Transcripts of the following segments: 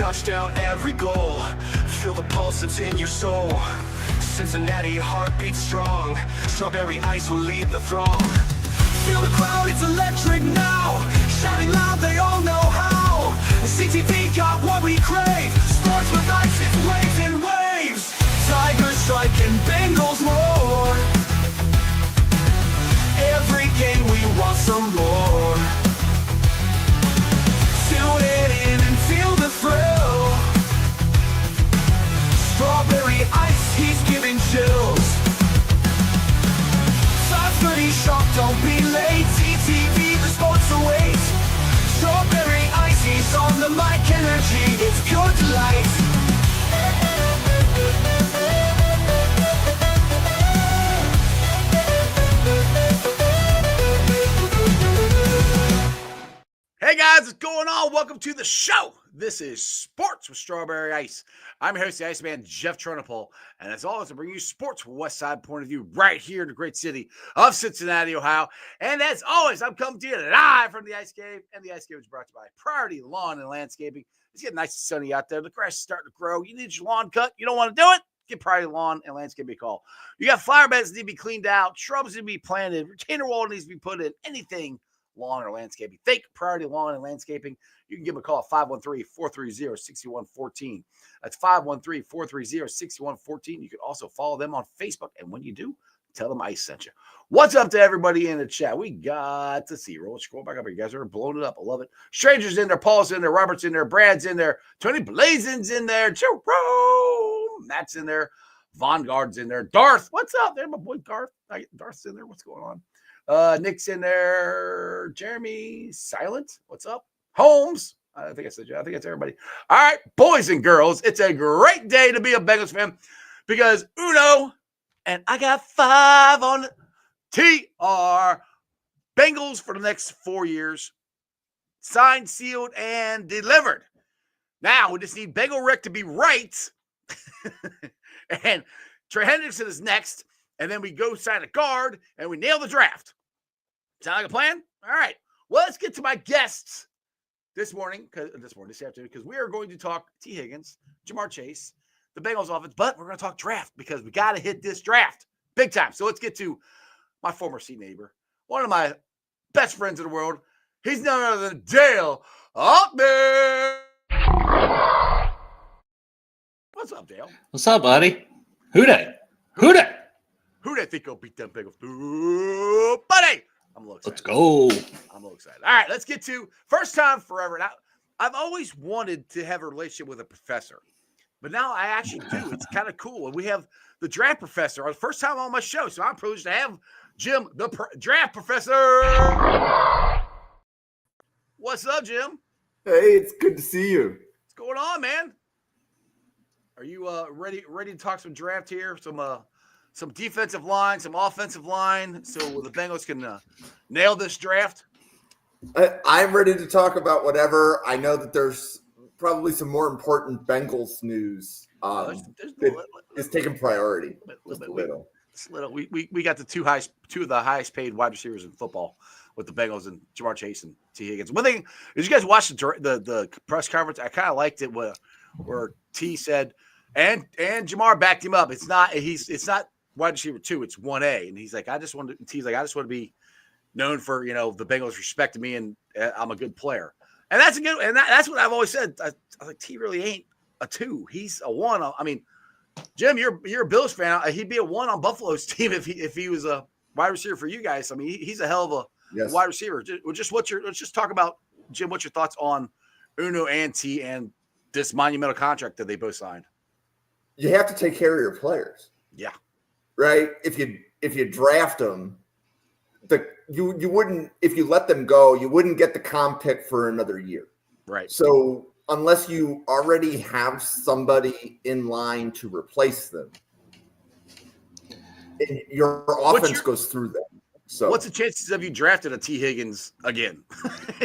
touchdown, every goal. Feel the pulse that's in your soul. Cincinnati heartbeat strong. Strawberry Ice will lead the throng. Feel the crowd, it's electric now. Shouting loud, they all know how. CTV got what we crave. Sports with ice, it's waves and waves. Tigers strike and Bengals roar. Every game we want some more. Tune in and feel the thrill. Strawberry Ice, he's giving chills. 5:30 sharp, don't be late. TTV, the sports await. Strawberry Ice, he's on the mic, energy, it's pure delight. Hey guys, what's going on? Welcome to the show. This is Sports with Strawberry Ice. I'm your host, the Iceman, Jeff Turnipole, and as always, I bring you sports from a West Side point of view right here in the great city of Cincinnati, Ohio. And as always, I'm coming to you live from the Ice Cave, and the Ice Cave is brought to you by Priority Lawn and Landscaping. It's getting nice and sunny out there. The grass is starting to grow. You need your lawn cut. You don't want to do it? Give Priority Lawn and Landscaping a call. You got flower beds that need to be cleaned out, shrubs need to be planted, retainer wall needs to be put in, anything lawn or landscaping. Think Priority Lawn and Landscaping. You can give them a call at 513-430-6114. That's 513-430-6114. You can also follow them on Facebook. And when you do, tell them I sent you. What's up to everybody in the chat? We got to see. Scroll back up. You guys are blowing it up. I love it. Strangers in there. Paul's in there. Robert's in there. Brad's in there. Tony Blazin's in there. Jerome. Matt's in there. Vanguard's in there. Darth. What's up there? My boy Darth. Darth's in there. What's going on? Nick's in there. Jeremy Silent. What's up? Holmes. I think I said, I think it's everybody. All right, boys and girls, it's a great day to be a Bengals fan because Uno and I got 5 on TR Bengals for the next 4 years. Signed, sealed, and delivered. Now we just need Bengal Rick to be right. And Trey Hendrickson is next. And then we go sign a guard and we nail the draft. Sound like a plan? All right. Well, let's get to my guests this afternoon, because we are going to talk T. Higgins, Ja'Marr Chase, the Bengals offense, but we're going to talk draft because we got to hit this draft big time. So let's get to my former seat neighbor, one of my best friends in the world. He's none other than Dale Altman. What's up, Dale? What's up, buddy? Who dat? Who dat? Who they think will beat them Bengals? Ooh, buddy! I'm a little excited. Let's go. I'm a little excited. All right, let's get to first time forever. Now, I've always wanted to have a relationship with a professor, but now I actually do. It's kind of cool. And we have the draft professor on the first time on my show, so I'm privileged to have Jim, the draft professor. What's up, Jim? Hey, it's good to see you. What's going on, man? Are you ready to talk some draft here? Some defensive line, some offensive line, so the Bengals can nail this draft? I'm ready to talk about whatever. I know that there's probably some more important Bengals news. It's taking priority. We got the two of the highest paid wide receivers in football with the Bengals and Ja'Marr Chase and T. Higgins. One thing, did you guys watch the press conference? I kind of liked it where T said, and Ja'Marr backed him up. It's not wide receiver 2, it's 1A. And he's like, I just want to be known for, the Bengals respecting me and I'm a good player. And that's that's what I've always said. I was like, T really ain't a 2. He's a 1. I mean, Jim, you're a Bills fan. He'd be a 1 on Buffalo's team if he was a wide receiver for you guys. I mean, he's a hell of a wide receiver. Let's just talk about, Jim, what's your thoughts on Uno and T and this monumental contract that they both signed? You have to take care of your players. Yeah. Right? If you draft them, you wouldn't, if you let them go, you wouldn't get the comp pick for another year. Right. So unless you already have somebody in line to replace them, your offense goes through them. So what's the chances of you drafted a T. Higgins again?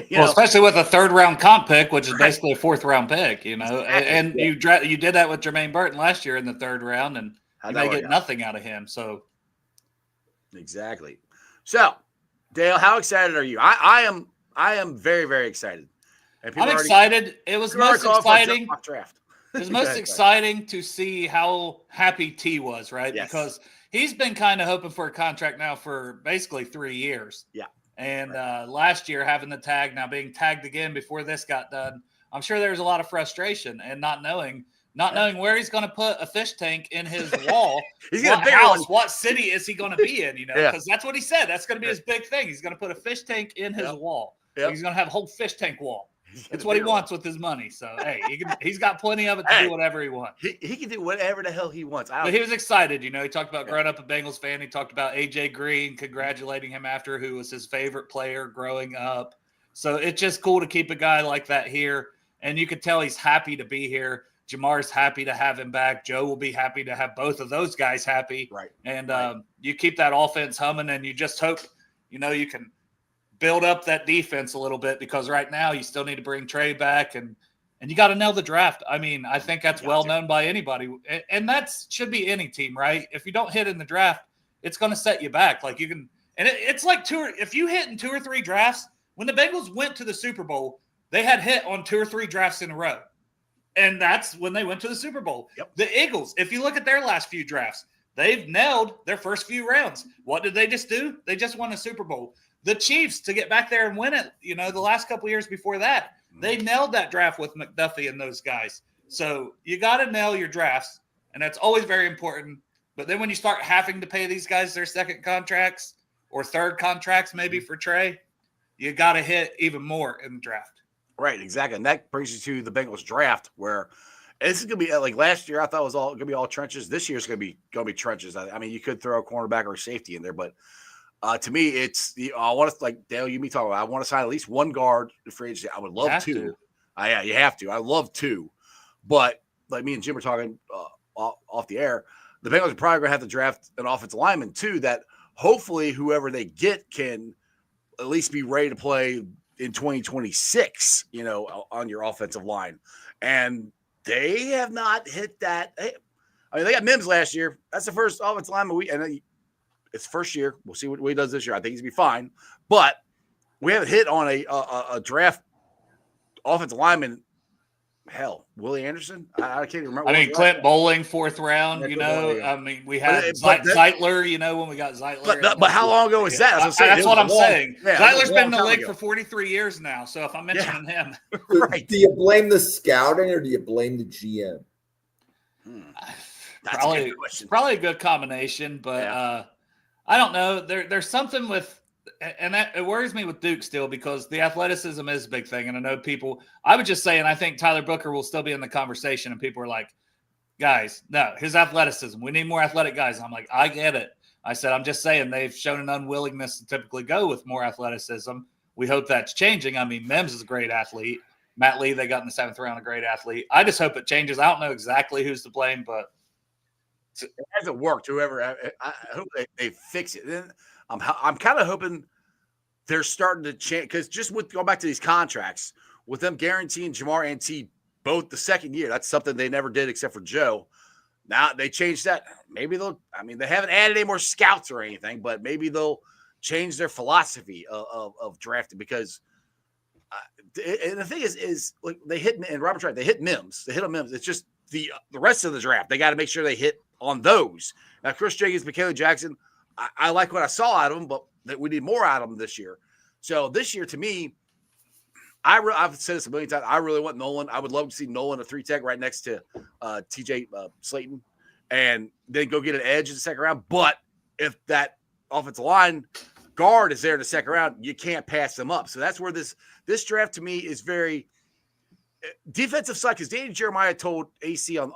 Especially with a 3rd-round comp pick, which is basically a 4th-round pick, Exactly. And you did that with Jermaine Burton last year in the 3rd round, and you may get nothing out of him. So exactly. So, Dale, how excited are you? I am very, very excited. I'm excited. It was most exciting. Draft. It was most exciting to see how happy T was, right? Yes. Because he's been kind of hoping for a contract now for basically 3 years. Yeah. And last year having the tag, now being tagged again before this got done, I'm sure there was a lot of frustration and not knowing where he's going to put a fish tank in his wall. He's what got a house, one. what city is he going to be in? Because that's what he said. That's going to be his big thing. He's going to put a fish tank in his wall. Yep. He's going to have a whole fish tank wall. That's what he wants with his money. So, hey, he's got plenty of it to do whatever he wants. He can do whatever the hell he wants. But he was excited. He talked about growing up a Bengals fan. He talked about A.J. Green, congratulating him after, who was his favorite player growing up. So it's just cool to keep a guy like that here. And you could tell he's happy to be here. Jamar's happy to have him back. Joe will be happy to have both of those guys happy. Right. And you keep that offense humming, and you just hope, you can build up that defense a little bit, because right now you still need to bring Trey back, and you got to nail the draft. I mean, I think that's well known by anybody, and that should be any team, right? If you don't hit in the draft, it's going to set you back. Like you can, and it's like if you hit in 2 or 3 drafts. When the Bengals went to the Super Bowl, they had hit on 2 or 3 drafts in a row, and that's when they went to the Super Bowl. Yep. The Eagles, if you look at their last few drafts, they've nailed their first few rounds. What did they just do? They just won a Super Bowl. The Chiefs, to get back there and win it, the last couple of years before that, they nailed that draft with McDuffie and those guys. So you got to nail your drafts, and that's always very important. But then when you start having to pay these guys their second contracts or third contracts, maybe for Trey, you got to hit even more in the draft. Right, exactly. And that brings you to the Bengals draft, where this is going to be like last year. I thought it was all going to be all trenches. This year's going to be trenches. I mean, you could throw a cornerback or a safety in there, but to me, it's I want to, like Dale, you me talking about, I want to sign at least one guard for agency. I would love 2. Yeah, you have to. I love 2, but like me and Jim were talking off the air, the Bengals are probably going to have to draft an offensive lineman too. That hopefully whoever they get can at least be ready to play in 2026. On your offensive line, and they have not hit that. I mean, they got Mims last year. That's the first offensive lineman it's first year. We'll see what he does this year. I think he's going to be fine. But we haven't hit on a draft offensive lineman. Hell, Willie Anderson? I can't even remember. I mean, Clint Bowling, 4th round, I mean, we had Zeitler, when we got Zeitler. But how long ago was that? That's what I'm saying. Yeah, Zeitler's been in the league for 43 years now. So if I'm mentioning him. Right. Do you blame the scouting or do you blame the GM? Probably a good combination, but I don't know. There's something with, and that it worries me with Duke still, because the athleticism is a big thing. And I know I would just say, and I think Tyler Booker will still be in the conversation, and people are like, guys, no, his athleticism. We need more athletic guys. And I'm like, I get it. I said, I'm just saying they've shown an unwillingness to typically go with more athleticism. We hope that's changing. I mean, Mims is a great athlete. Matt Lee, they got in the 7th round, a great athlete. I just hope it changes. I don't know exactly who's to blame, but it hasn't worked. Whoever, I hope they fix it. Then I'm kind of hoping they're starting to change, because just with going back to these contracts, with them guaranteeing Jamar and T both the second year, that's something they never did except for Joe. Now they changed that. Maybe they haven't added any more scouts or anything, but maybe they'll change their philosophy of drafting, because and the thing is like they hit, and Robert's right, they hit Mims. They hit on Mims. It's just the rest of the draft. They got to make sure they hit on those. Now, Chris Jenkins, Michaela Jackson, I like what I saw out of them, but we need more out of them this year. So this year, to me, I've said this a million times, I really want Nolan. I would love to see Nolan, a 3-tech right next to TJ Slayton, and then go get an edge in the second round. But if that offensive line guard is there in the second round, you can't pass them up. So that's where this draft to me is very defensive side, because Danny Jeremiah told AC on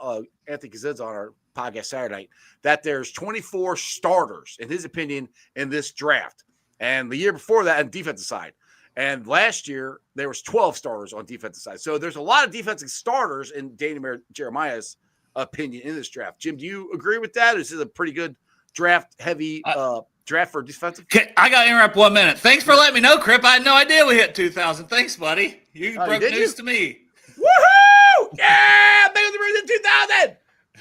Anthony Kazin's on our podcast Saturday night that there's 24 starters, in his opinion, in this draft. And the year before that on defensive side. And last year, there was 12 starters on defensive side. So there's a lot of defensive starters in Danny Jeremiah's opinion in this draft. Jim, do you agree with that? This is a pretty good draft-heavy draft for defensive. I got to interrupt 1 minute. Thanks for letting me know, Crip. I had no idea we hit 2,000. Thanks, buddy. You broke news to me. Woohoo! Yeah! Bengals are in 2,000!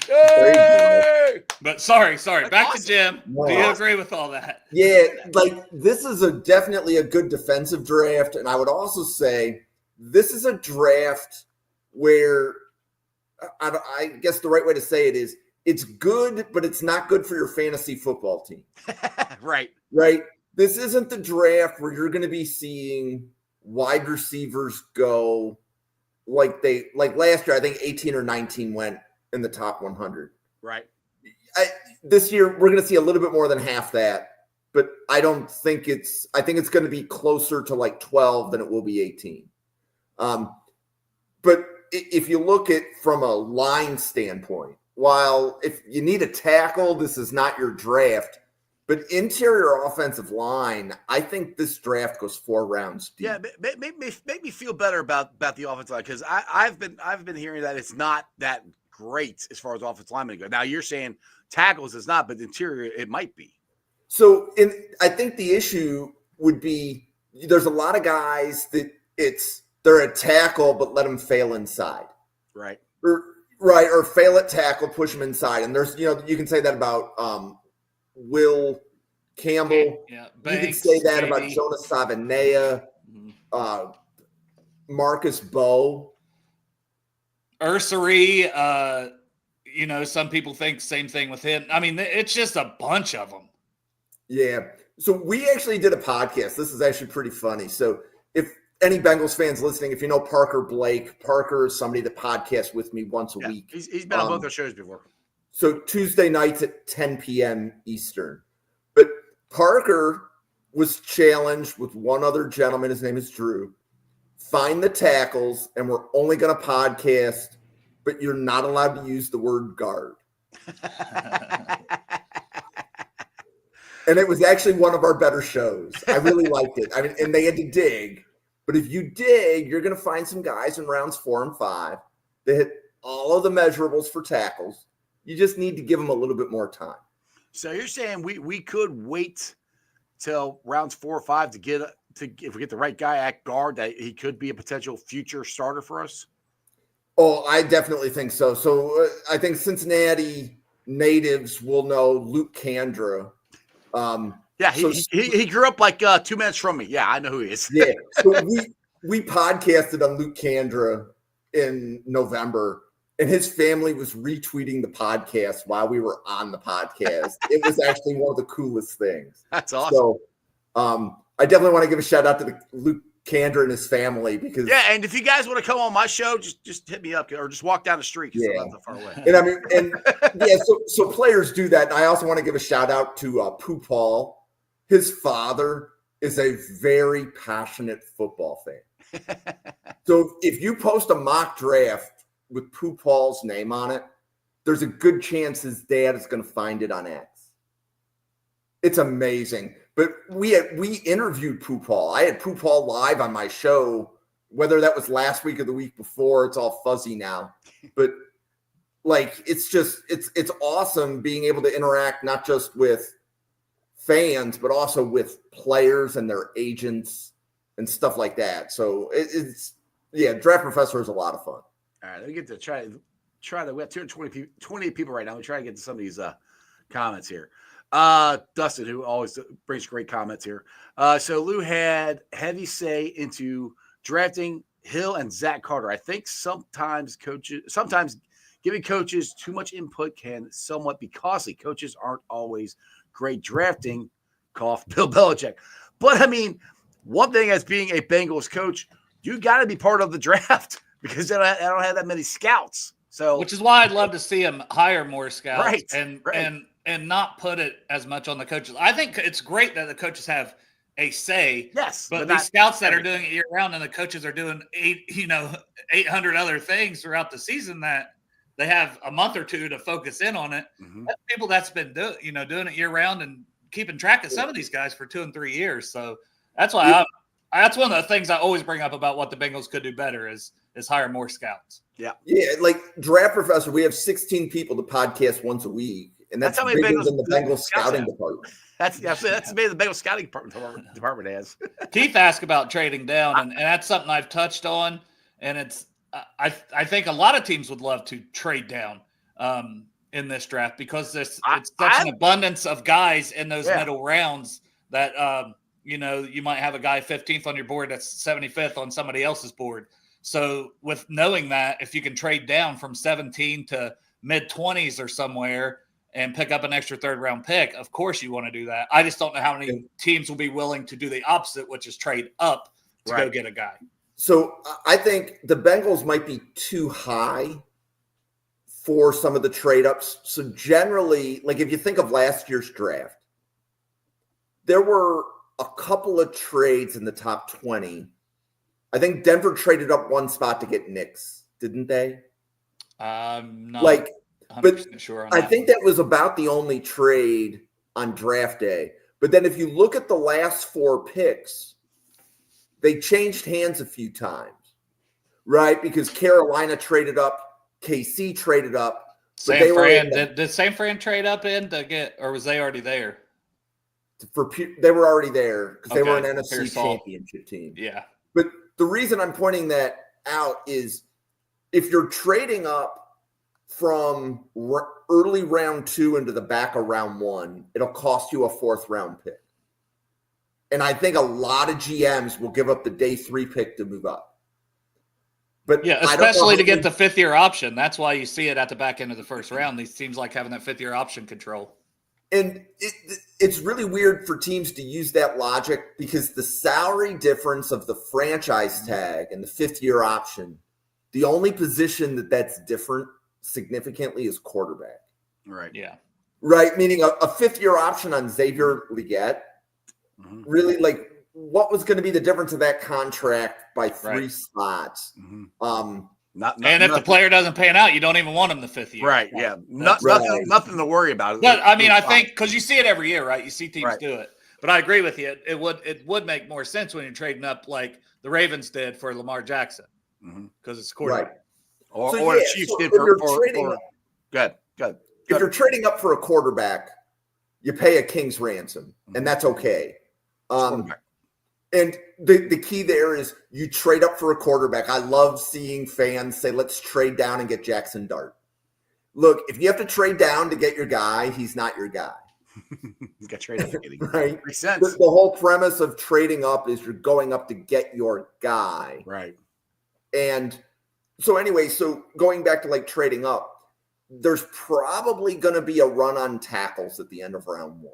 Hey! But sorry. Back awesome. To Jim. No. Do you agree with all that? Yeah, like this is definitely a good defensive draft. And I would also say this is a draft where I guess the right way to say it is it's good, but it's not good for your fantasy football team. Right. This isn't the draft where you're going to be seeing wide receivers go like last year. I think 18 or 19 went in the top 100. Right. This year we're going to see a little bit more than half that, but I think it's going to be closer to like 12 than it will be 18. But if you look at from a line standpoint, while if you need a tackle, this is not your draft. But interior offensive line, I think this draft goes 4 rounds deep. Yeah, make me feel better about the offensive line, because I've been hearing that it's not that great as far as offensive linemen go. Now you're saying tackles is not, but interior it might be. So I think the issue would be there's a lot of guys that they're a tackle, but let them fail inside. Right. Or fail at tackle, push them inside. And there's, you can say that about Will Campbell. Yeah, you Banks, can say that maybe. about Jonas Savanea, Marcus Bowe. Ursery, some people think same thing with him. I mean, it's just a bunch of them. Yeah. So we actually did a podcast. This is actually pretty funny. So if any Bengals fans listening, if you know Parker Blake, Parker is somebody that podcasts with me once a week. He's been on both our shows before. So Tuesday nights at 10 p.m. Eastern. But Parker was challenged with one other gentleman. His name is Drew. Find the tackles, and we're only going to podcast, but you're not allowed to use the word guard. And it was actually one of our better shows. I really liked it. I mean, and they had to dig. But if you dig, you're going to find some guys in rounds 4 and 5 that hit all of the measurables for tackles. You just need to give them a little bit more time. So you're saying we could wait till rounds 4 or 5 to get if we get the right guy at guard, that he could be a potential future starter for us? Oh, I definitely think so. So I think Cincinnati natives will know Luke Kandra. Yeah, he grew up like 2 minutes from me. Yeah, I know who he is. Yeah, so we podcasted on Luke Kandra in November, and his family was retweeting the podcast while we were on the podcast. It was actually one of the coolest things. That's awesome. So I definitely want to give a shout out to Luke Kandra and his family, because and if you guys want to come on my show, just hit me up or just walk down the street because I'm not that far away. And I mean, so players do that. And I also want to give a shout out to Pooh Paul. His father is a very passionate football fan. So if you post a mock draft with Pooh Paul's name on it, there's a good chance his dad is going to find it on X. It's amazing. But we interviewed Pooh Paul. I had Pooh Paul live on my show, whether that was last week or the week before. It's all fuzzy now. But like, it's awesome being able to interact not just with fans, but also with players and their agents and stuff like that. So Draft Professor is a lot of fun. All right, let me get to try to. We have 220 people right now. We try to get to some of these comments here. Dustin, who always brings great comments here. So Lou had heavy say into drafting Hill and Zach Carter. I think sometimes giving coaches too much input can somewhat be costly. Coaches aren't always great drafting. Cough, Bill Belichick. But I mean, one thing as being a Bengals coach, you got to be part of the draft because I don't have that many scouts. So, which is why I'd love to see him hire more scouts, right. and not put it as much on the coaches. I think it's great that the coaches have a say. Yes, but these scouts that are doing it year round and the coaches are doing 800 other things throughout the season that they have a month or two to focus in on it. Mm-hmm. That's people that's been doing it year round and keeping track of some of these guys for 2 and 3 years. So that's why that's one of the things I always bring up about what the Bengals could do better is hire more scouts. Yeah. Yeah. Like Draft Professor, we have 16 people to podcast once a week. And that's how many bigger than the Bengals scouting department. That's maybe the Bengals scouting department has. Keith asked about trading down, and that's something I've touched on. And it's I think a lot of teams would love to trade down in this draft because it's such an abundance of guys in those middle rounds that you might have a guy 15th on your board that's 75th on somebody else's board. So with knowing that, if you can trade down from 17 to mid 20s or somewhere and pick up an extra third round pick, of course you want to do that. I just don't know how many teams will be willing to do the opposite, which is trade up to go get a guy. So I think the Bengals might be too high for some of the trade ups. So generally, like if you think of last year's draft, there were a couple of trades in the top 20. I think Denver traded up one spot to get Knicks, didn't they? I'm not like, 100% but sure on I that think that was about the only trade on draft day. But then if you look at the last 4 picks, they changed hands a few times, right? Because Carolina traded up, KC traded up. San Fran, did San Fran trade up in to get, or was they already there? They were already there because they were an NFC championship team. Yeah. But the reason I'm pointing that out is if you're trading up from early round 2 into the back of round 1, it'll cost you a 4th round pick. And I think a lot of GMs will give up the day 3 pick to move up. But yeah, especially to get the 5th-year option. That's why you see it at the back end of the first round. These teams like having that 5th-year option control. And it's really weird for teams to use that logic because the salary difference of the franchise tag and the 5th-year option, the only position that's different significantly is quarterback. Right. Yeah. Right. Meaning a 5th-year option on Xavier Legette. Really, like, what was going to be the difference of that contract by 3 spots? And if the player doesn't pan out, you don't even want him the 5th year. Right. Yeah. Nothing to worry about. But I mean, I think because you see it every year, right? You see teams do it. But I agree with you. It would make more sense when you're trading up like the Ravens did for Lamar Jackson because it's quarterback. Right. Or the Chiefs did for good. If you're trading up for a quarterback, you pay a king's ransom, and that's okay. And the key there is you trade up for a quarterback. I love seeing fans say, let's trade down and get Jackson Dart. Look, if you have to trade down to get your guy, he's not your guy. He's got traded. Right? Makes sense. The whole premise of trading up is you're going up to get your guy. Right. And so anyway, so going back to like trading up, there's probably going to be a run on tackles at the end of round 1.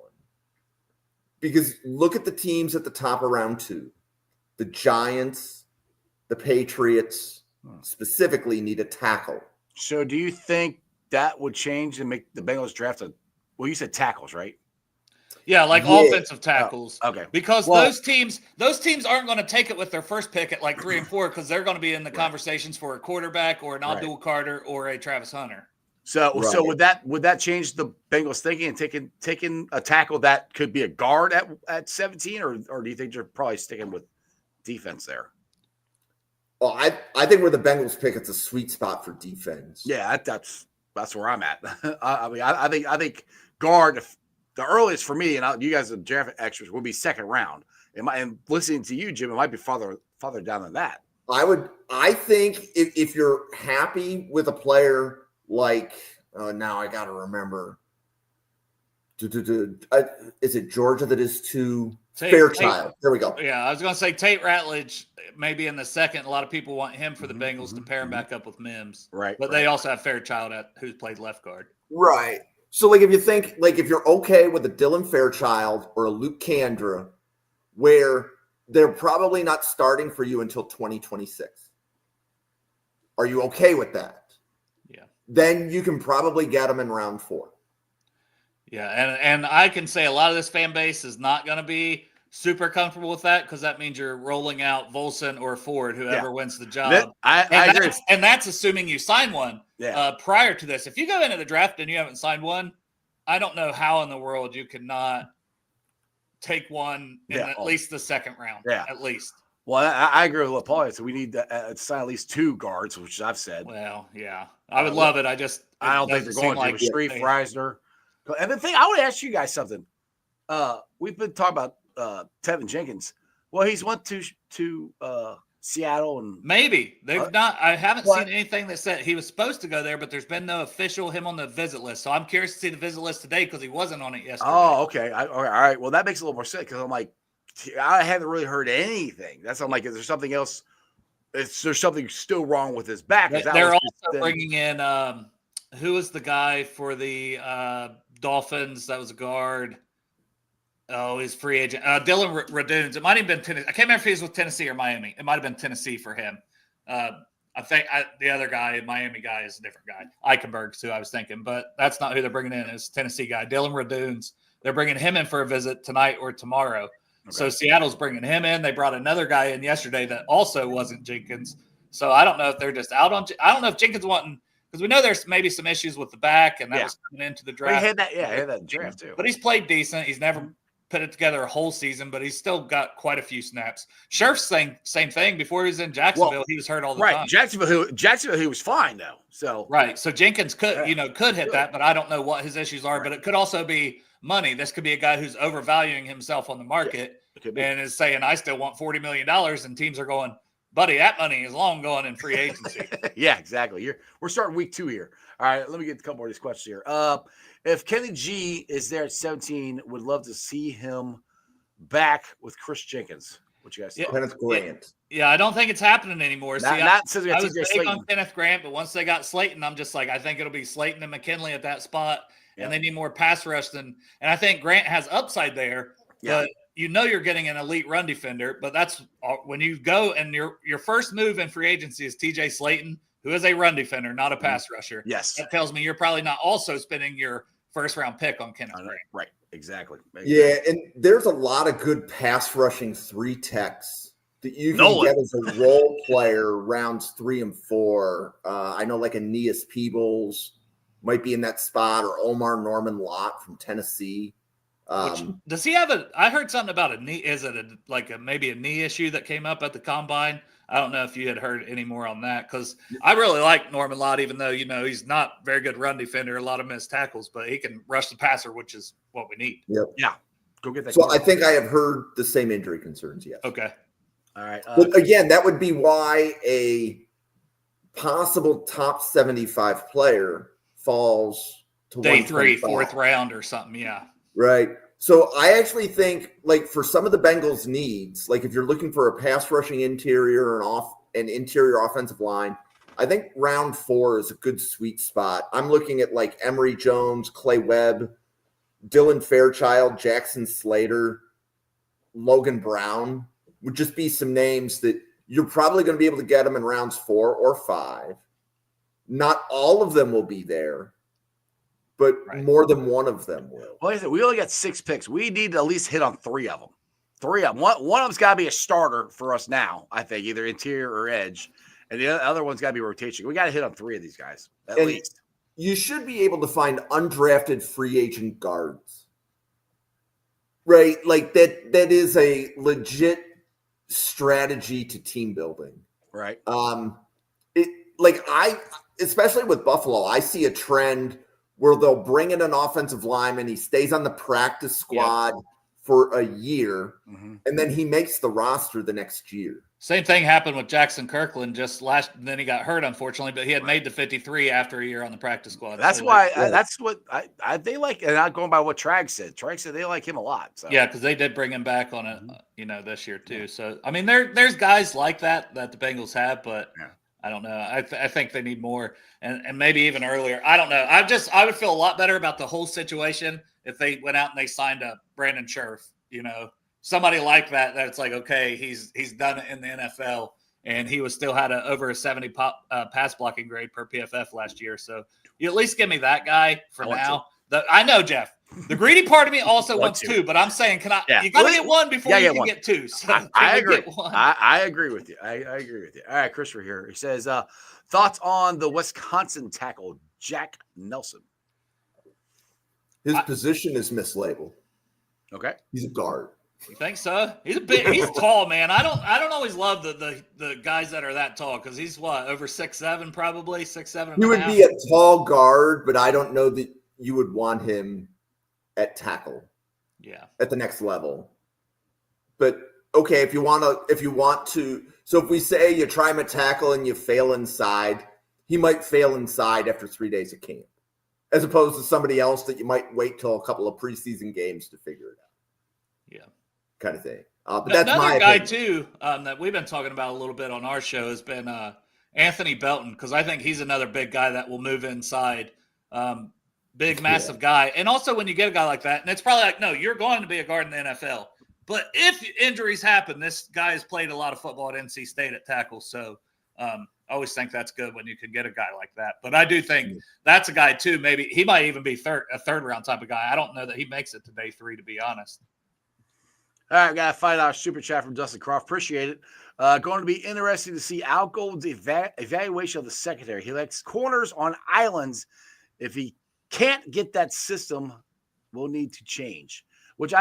Because look at the teams at the top of round 2. The Giants, the Patriots specifically need a tackle. So do you think that would change and make the Bengals draft well, you said tackles, right? Yeah, like offensive tackles. Oh, okay. Because those teams aren't going to take it with their first pick at like 3 and 4 because they're going to be in the conversations for a quarterback or an Abdul Carter or a Travis Hunter. So would that change the Bengals thinking and taking a tackle that could be a guard at 17, or do you think they're probably sticking with defense there? Well, I think where the Bengals pick, it's a sweet spot for defense. Yeah, that's where I'm at. I think guard the earliest for me, and you guys are draft extras, would be 2nd round. And listening to you, Jim, it might be farther down than that. I think if you're happy with a player. Like, now I got to remember. Is it Georgia that is too Fairchild? There we go. Yeah, I was going to say Tate Ratledge maybe in the 2nd. A lot of people want him for the Bengals to pair him back up with Mims. Right. But they also have Fairchild who's played left guard. Right. So, like, if you think, like, if you're okay with a Dylan Fairchild or a Luke Kandra, where they're probably not starting for you until 2026, are you okay with that? Then you can probably get them in round 4. Yeah, and I can say a lot of this fan base is not going to be super comfortable with that because that means you're rolling out Volson or Ford, whoever wins the job. I agree. And that's assuming you sign one prior to this. If you go into the draft and you haven't signed one, I don't know how in the world you could not take one in at least the 2nd round. Yeah, at least. Well, I agree with what Paul said. We need to sign at least 2 guards, which I've said. Well, yeah. I would love it. I don't think they're going to. Street Freisner. And the thing, I want to ask you guys something. We've been talking about Tevin Jenkins. Well, he's went to Seattle and maybe they've not. I haven't seen anything that said he was supposed to go there, but there's been no official him on the visit list. So I'm curious to see the visit list today because he wasn't on it yesterday. Oh, okay. All right. Well, that makes a little more sense because I'm like, I haven't really heard anything. That's I'm like, is there something else? Is there something still wrong with his back? They're also bringing in who was the guy for the Dolphins that was a guard? Oh, he's free agent. Dylan Radunes. It might have been Tennessee. I can't remember if he was with Tennessee or Miami. It might have been Tennessee for him. I think the other guy, Miami guy, is a different guy. Eichenberg's who I was thinking, but that's not who they're bringing in. It's Tennessee guy, Dylan Radunes. They're bringing him in for a visit tonight or tomorrow. Okay. So Seattle's bringing him in. They brought another guy in yesterday that also wasn't Jenkins. So I don't know if they're just out on – I don't know if Jenkins wanting – because we know there's maybe some issues with the back, and that was coming into the draft. He had that draft too. But he's played decent. He's never put it together a whole season, but he's still got quite a few snaps. Scherf's same thing. Before he was in Jacksonville, he was hurt all the time. Jacksonville, he was fine though. So so Jenkins could hit that, but I don't know what his issues are. Right. But it could also be money. This could be a guy who's overvaluing himself on the market and is saying, "I still want $40 million," and teams are going, "Buddy, that money is long gone in free agency." Yeah, exactly. We're starting week 2 here. All right, let me get a couple more of these questions here. If Kenny G is there at 17, would love to see him back with Chris Jenkins. What you guys think? Kenneth Grant. Yeah, I don't think it's happening anymore. I was big on Kenneth Grant, but once they got Slayton, I'm just like, I think it'll be Slayton and McKinley at that spot, and they need more pass rush and I think Grant has upside there, but you're getting an elite run defender. But that's when you go and your first move in free agency is TJ Slayton, who is a run defender, not a pass rusher. Yes. That tells me you're probably not also spending your first-round pick on Kenneth Grant. Right, exactly. Yeah, and there's a lot of good pass rushing 3 techs that you can get as a role player rounds 3 and 4. I know like Aeneas Peebles might be in that spot, or Omar Norman Lott from Tennessee. Does he have I heard something about a knee. Is it maybe a knee issue that came up at the combine? I don't know if you had heard any more on that, because I really like Norman Lott, even though, he's not a very good run defender, a lot of missed tackles, but he can rush the passer, which is what we need. Yep. Yeah. Go get that. So I think I have heard the same injury concerns, yes. Okay. All right. But again, that would be why a possible top 75 player falls to day 3, 4th round or something. Yeah. Right. So I actually think, like, for some of the Bengals' needs, like if you're looking for a pass rushing interior and an interior offensive line, I think round 4 is a good sweet spot. I'm looking at like Emory Jones, Clay Webb, Dylan Fairchild, Jackson Slater, Logan Brown would just be some names that you're probably going to be able to get them in rounds 4 or 5. Not all of them will be there, but more than one of them will. Well, like I said, we only got 6 picks. We need to at least hit on 3 of them. 3 of them. One of them's got to be a starter for us now, I think, either interior or edge. And the other one's got to be rotation. We got to hit on 3 of these guys, at least. You should be able to find undrafted free agent guards. Right? Like that is a legit strategy to team building. Right. Especially with Buffalo, I see a trend where they'll bring in an offensive lineman. He stays on the practice squad for a year, and then he makes the roster the next year. Same thing happened with Jackson Kirkland then he got hurt, unfortunately, but he had made the 53 after a year on the practice squad. That's that's what they like. And not going by what Trag said. Trag said they like him a lot. So. Yeah, because they did bring him back on it, this year too. So, I mean, there's guys like that the Bengals have, but I don't know. I think they need more, and maybe even earlier. I don't know. I would feel a lot better about the whole situation if they went out and they signed up Brandon Scherf, somebody like that. That's like, okay, he's done it in the NFL, and he still had over a 70 pass blocking grade per PFF last year. So you at least give me that guy for now. I know, Jeff. The greedy part of me also wants 2, but I'm saying, can I? Yeah. You got to get 1 before you can get 2. So I agree. I agree with you. I agree with you. All right, Christopher here. He says, thoughts on the Wisconsin tackle Jack Nelson? His position is mislabeled. Okay, he's a guard. You think so? He's tall, man. I don't always love the guys that are that tall, because he's over 6'7", probably 6'7". He would be a tall guard, but I don't know that you would want him at tackle. Yeah. At the next level. But okay, if you want to, so if we say you try him at tackle and you fail inside, he might fail inside after 3 days of camp, as opposed to somebody else that you might wait till a couple of preseason games to figure it out. Yeah. Kind of thing. But that's another my guy opinion. too that we've been talking about a little bit on our show has been Anthony Belton, because I think he's another big guy that will move inside. Big, massive guy. And also when you get a guy like that, and it's probably like, no, you're going to be a guard in the NFL. But if injuries happen, this guy has played a lot of football at NC State at tackle. So I always think that's good when you can get a guy like that. But I do think that's a guy too. Maybe he might even be a third round type of guy. I don't know that he makes it to day 3, to be honest. All right, we got a $5 super chat from Dustin Croft. Appreciate it. Going to be interesting to see Al Golden's evaluation of the secondary. He likes corners on islands. If he can't get that system, we'll need to change. Which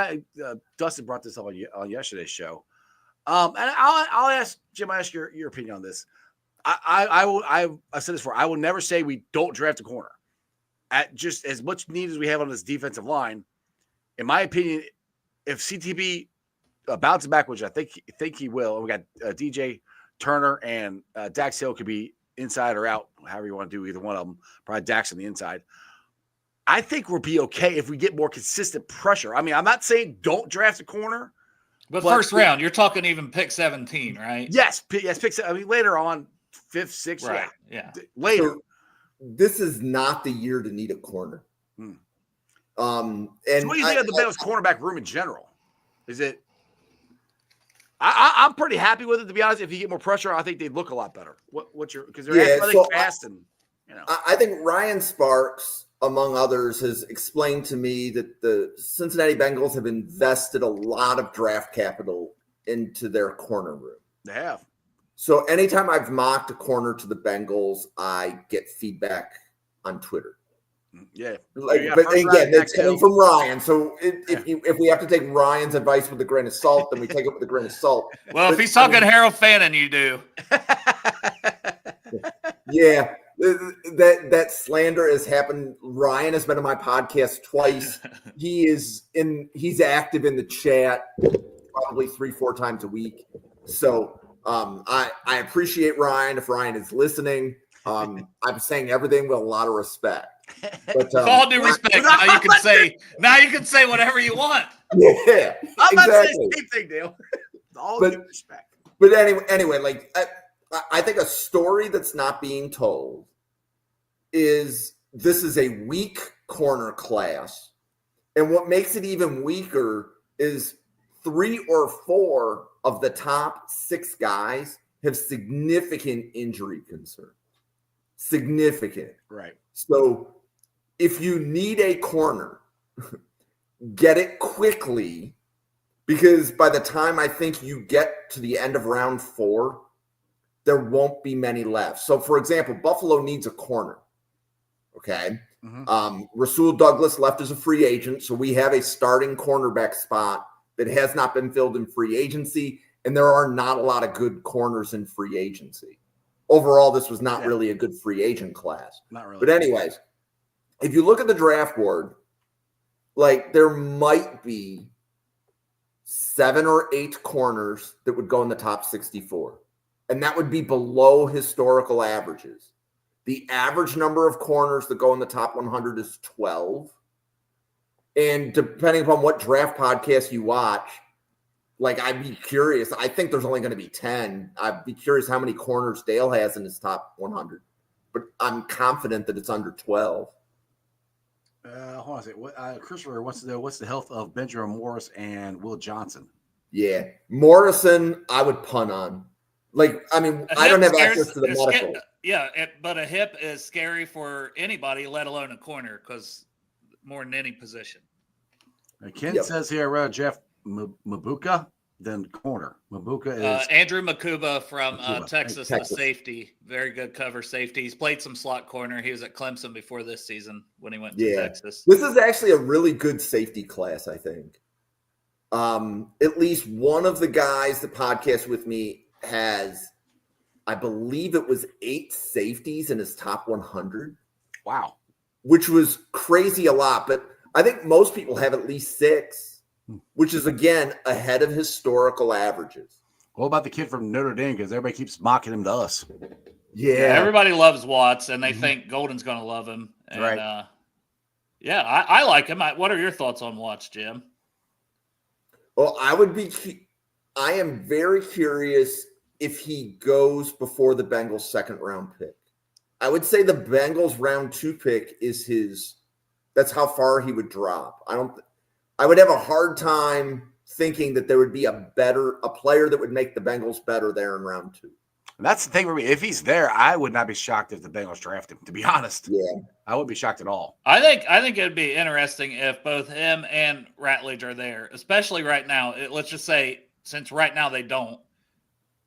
Dustin brought this up on yesterday's show. And I'll ask Jim. I ask your opinion on this. I said this before. I will never say we don't draft a corner. At just as much need as we have on this defensive line, in my opinion, if CTB bounces back, which I think he will, and we got DJ Turner and Dax Hill could be inside or out, however you want to do either one of them. Probably Dax on the inside. I think we'll be okay if we get more consistent pressure. I mean, I'm not saying don't draft a corner, but first round, you're talking even pick 17, right? Yes, pick. I mean, later on, 5th, 6th, right. Yeah. Later. So this is not the year to need a corner. And so what do you think of the Bengals cornerback room in general? Is it? I'm pretty happy with it, to be honest. If you get more pressure, I think they look a lot better. Because they're athletic, fast, and I think Ryan Sparks, among others, has explained to me that the Cincinnati Bengals have invested a lot of draft capital into their corner room. They have. So anytime I've mocked a corner to the Bengals, I get feedback on Twitter. Yeah. But again, it's coming from Ryan. So if we have to take Ryan's advice with a grain of salt, then we take it with a grain of salt. Well, if he's talking Harold Fannin, you do. Yeah. That slander has happened. Ryan has been on my podcast twice. He's active in the chat probably 3-4 times a week. So I appreciate Ryan. If Ryan is listening, I'm saying everything with a lot of respect. But, with all due respect, now you can say whatever you want. Yeah, I'm not saying the same thing, Dale. All due respect. But anyway, like I think a story that's not being told is this is a weak corner class. And what makes it even weaker is 3 or 4 of the top 6 guys have significant injury concerns. Significant. Right. So if you need a corner, get it quickly, because by the time I think you get to the end of round 4, there won't be many left. So, for example, Buffalo needs a corner. Okay. Rasul Douglas left as a free agent. So we have a starting cornerback spot that has not been filled in free agency. And there are not a lot of good corners in free agency. Overall, this was not really a good free agent class. Not really. But anyways, if you look at the draft board, like there might be 7 or 8 corners that would go in the top 64. And that would be below historical averages. The average number of corners that go in the top 100 is 12. And depending upon what draft podcast you watch, like I'd be curious. I think there's only going to be 10. I'd be curious how many corners Dale has in his top 100. But I'm confident that it's under 12. Hold on a second. Christopher wants to know what's the health of Benjamin Morris and Will Johnson. Yeah. Morrison, I would punt on. Like, I mean, I don't have access to the medical. But a hip is scary for anybody, let alone a corner, because more than any position. Ken says here, Jeff Mabuka, then corner. Mabuka is Andrew Makuba from Texas, the safety. Very good cover safety. He's played some slot corner. He was at Clemson before this season when he went to Texas. This is actually a really good safety class, I think. At least one of the guys that podcast with me has, I believe it was 8 safeties in his top 100. Wow. Which was crazy a lot, but I think most people have at least 6, which is, again, ahead of historical averages. What about the kid from Notre Dame? Because everybody keeps mocking him to us. Yeah. Everybody loves Watts, and they think Golden's going to love him. And, right. I like him. What are your thoughts on Watts, Jim? Well, I would be I am very curious if he goes before the Bengals' second round pick. I would say the Bengals round 2 pick is his. That's how far he would drop. I would have a hard time thinking that there would be a player that would make the Bengals better there in round 2. And that's the thing for me. If he's there, I would not be shocked if the Bengals draft him, to be honest. Yeah. I wouldn't be shocked at all. I think it'd be interesting if both him and Ratledge are there, especially right now. Let's just say, since right now they don't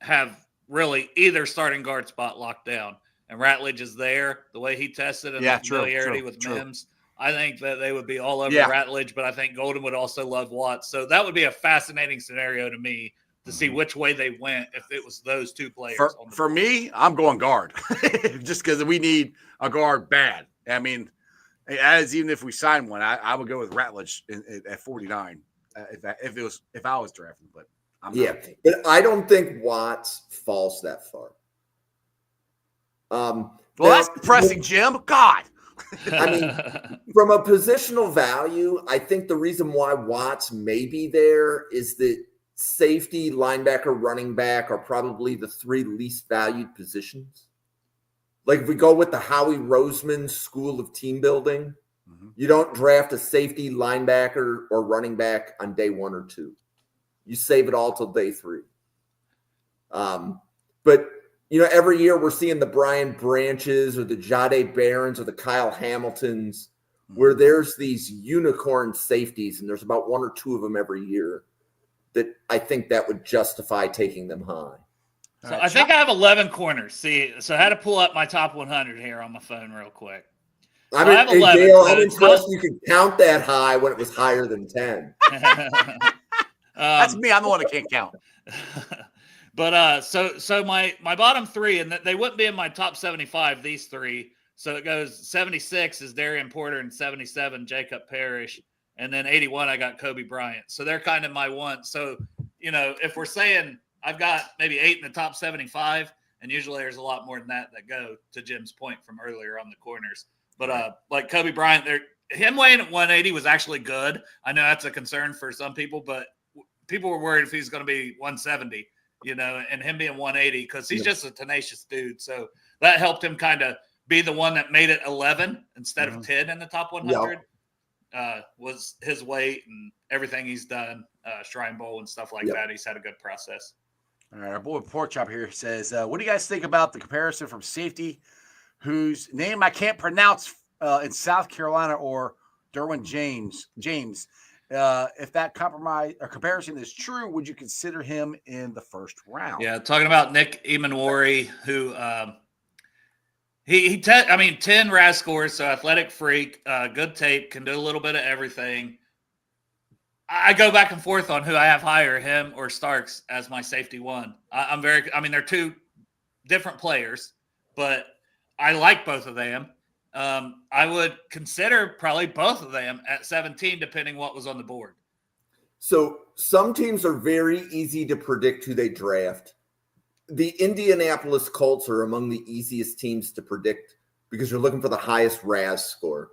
have really either starting guard spot locked down, and Ratledge is there, the way he tested and the familiarity with Mims, I think that they would be all over Ratledge, but I think Golden would also love Watts. So that would be a fascinating scenario to me to see which way they went if it was those two players. For me, I'm going guard just because we need a guard bad. I mean, even if we sign one, I would go with Ratledge at 49 if I was drafting, but I'm not. But I don't think Watts falls that far. Well, that's depressing, Jim. God. I mean, from a positional value, I think the reason why Watts may be there is that safety, linebacker, running back are probably the 3 least valued positions. Like if we go with the Howie Roseman school of team building, you don't draft a safety, linebacker, or running back on day 1 or 2. You save it all till day 3. But every year we're seeing the Brian Branches or the Jahdae Barons or the Kyle Hamiltons, where there's these unicorn safeties, and there's about 1 or 2 of them every year that I think that would justify taking them high. So I think I have 11 corners. See, so I had to pull up my top 100 here on my phone real quick. I have 11. Dale, I'm impressed you could count that high when it was higher than 10. That's me. I'm the one that can't count. But so my bottom 3, and they wouldn't be in my top 75, these 3. So it goes 76 is Darian Porter, and 77 Jacob Parrish, and then 81 I got Kobe Bryant. So they're kind of my one. So if we're saying I've got maybe 8 in the top 75, and usually there's a lot more than that go to Jim's point from earlier on the corners. But like Kobe Bryant, him weighing at 180 was actually good. I know that's a concern for some people, but people were worried if he's going to be 170. And him being 180 because he's just a tenacious dude. So that helped him kind of be the one that made it 11 instead of 10 in the top 100 was his weight and everything he's done, Shrine Bowl and stuff like that. He's had a good process. All right. Our boy Pork Chop here says, what do you guys think about the comparison from safety whose name I can't pronounce in South Carolina or Derwin James? If that comparison is true, would you consider him in the first round? Yeah, talking about Nick Emanwari, who 10 RAS scores, so athletic freak, good tape, can do a little bit of everything. I go back and forth on who I have higher, him or Starks as my safety 1. They're 2 different players, but I like both of them. I would consider probably both of them at 17, depending what was on the board. So some teams are very easy to predict who they draft. The Indianapolis Colts are among the easiest teams to predict because you're looking for the highest RAS score.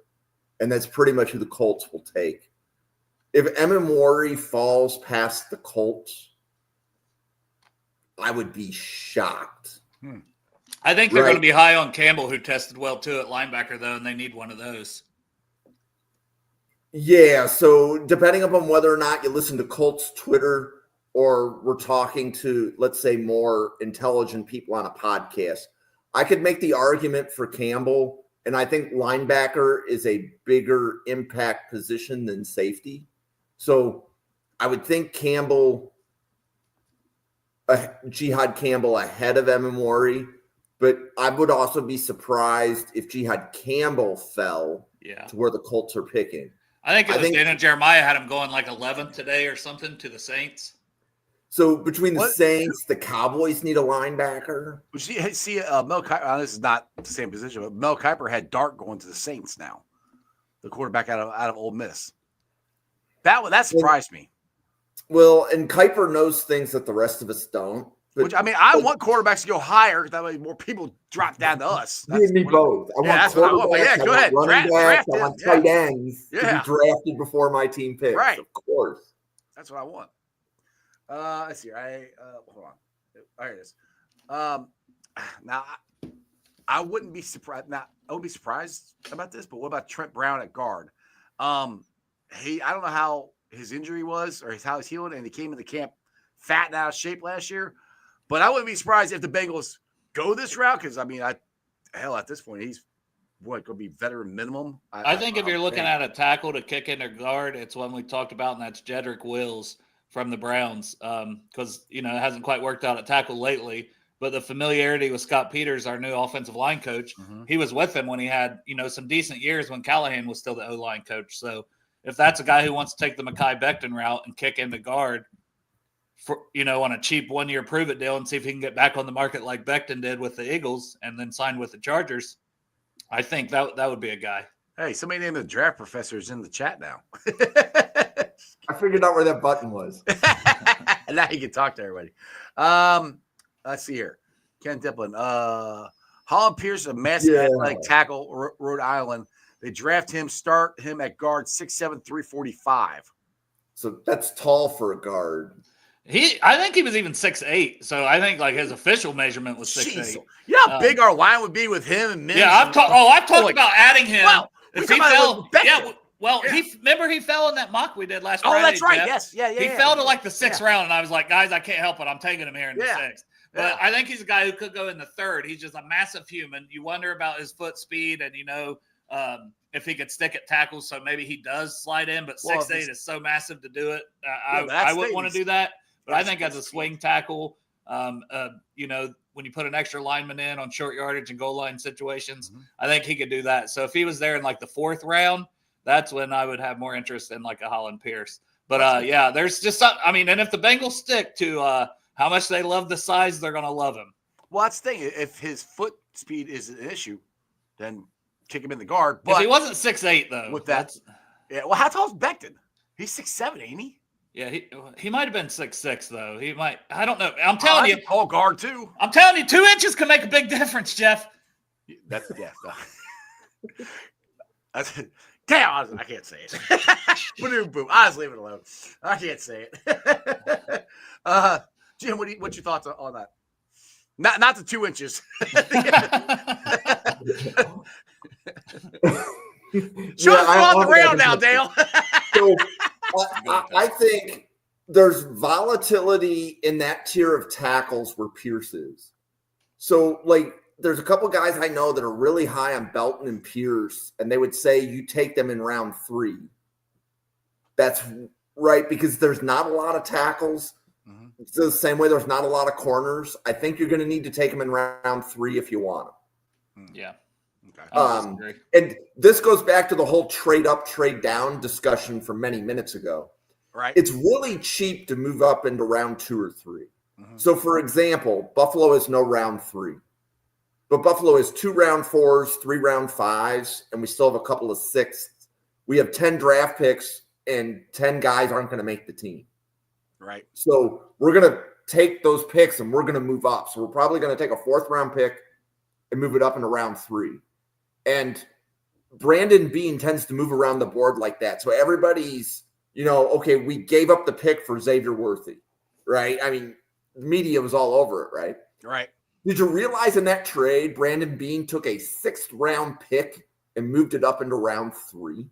And that's pretty much who the Colts will take. If Emanwari falls past the Colts, I would be shocked. I think they're going to be high on Campbell, who tested well too at linebacker, though, and they need one of those. Yeah, so depending upon whether or not you listen to Colts Twitter or we're talking to, let's say, more intelligent people on a podcast, I could make the argument for Campbell, and I think linebacker is a bigger impact position than safety. So I would think Jihad Campbell ahead of Emanwari. But I would also be surprised if Jihad Campbell fell to where the Colts are picking. I think Daniel Jeremiah had him going like 11th today or something to the Saints. So between the Saints, the Cowboys need a linebacker. See, Mel Kiper, this is not the same position, but Mel Kiper had Dart going to the Saints now, the quarterback out of Ole Miss. That surprised me. Well, and Kiper knows things that the rest of us don't. But, I want quarterbacks to go higher. That way more people drop down to us. You and me both. I want quarterbacks, go ahead. Running backs, I want tight ends to be drafted before my team picks. Right. Of course. That's what I want. Let's see. Hold on. There it is. Now I wouldn't be surprised. Now I would be surprised about this, but what about Trent Brown at guard? I don't know how his injury was or how he's healing, and he came into camp fat and out of shape last year. But I wouldn't be surprised if the Bengals go this route because I mean, at this point he's going to be veteran minimum. I think if you're looking at a tackle to kick in or guard, it's one we talked about, and that's Jedrick Wills from the Browns, because it hasn't quite worked out at tackle lately. But the familiarity with Scott Peters, our new offensive line coach, he was with him when he had some decent years when Callahan was still the O-line coach. So if that's a guy who wants to take the Mekhi Becton route and kick into guard for on a cheap 1-year prove-it deal and see if he can get back on the market like Becton did with the Eagles and then sign with the Chargers, I think that would be a guy. Hey, somebody named the draft professor is in the chat now. I figured out where that button was. And now you can talk to everybody. Let's see here. Ken Diplin. Holland Pierce, a massive athletic tackle, Rhode Island. They draft him, start him at guard 6'7", 345. So that's tall for a guard. I think he was even 6'8", so I think like his official measurement was 6'8". You know how big our line would be with him and Mims? Yeah, I've talked about adding him. Well, if he fell, he fell in that mock we did last Friday. Oh, that's right. Jeff. Yes, He fell to like the 6th round, and I was like, guys, I can't help it. I'm taking him here in the 6th. But I think he's a guy who could go in the 3rd. He's just a massive human. You wonder about his foot speed and, if he could stick at tackles. So maybe he does slide in, but 6'8" is so massive to do it. I wouldn't want to do that. But I think as a swing tackle, when you put an extra lineman in on short yardage and goal line situations, I think he could do that. So if he was there in like the 4th round, that's when I would have more interest in like a Holland Pierce. But there's just some, and if the Bengals stick to how much they love the size, they're going to love him. Well, that's the thing. If his foot speed is an issue, then kick him in the guard. But if he wasn't 6'8", though. With that, well, how tall is Becton? He's 6'7", ain't he? Yeah, he might have been 6'6", though. He might. I don't know. I'm telling you, tall guard too. I'm telling you, 2 inches can make a big difference, Jeff. That's damn. I can't say it. Boom. I was leaving it alone. I can't say it. Jim, what's your thoughts on that? Not the 2 inches. Show us off the rail now, Dale. So I think there's volatility in that tier of tackles where Pierce is. So, there's a couple guys I know that are really high on Belton and Pierce, and they would say you take them in round 3. That's right, because there's not a lot of tackles. It's the same way there's not a lot of corners. I think you're going to need to take them in round 3 if you want them. Yeah. Okay. And this goes back to the whole trade up, trade down discussion from many minutes ago. Right. It's really cheap to move up into round 2 or 3. So, for example, Buffalo has no round 3. But Buffalo has 2 round 4s, 3 round 5s, and we still have a couple of 6s. We have 10 draft picks, and 10 guys aren't going to make the team. Right. So we're going to take those picks, and we're going to move up. So we're probably going to take a 4th round pick and move it up into round 3. And Brandon Beane tends to move around the board like that. So everybody's, okay, we gave up the pick for Xavier Worthy, right? Media was all over it, right? Right. Did you realize in that trade, Brandon Beane took a 6th round pick and moved it up into round 3?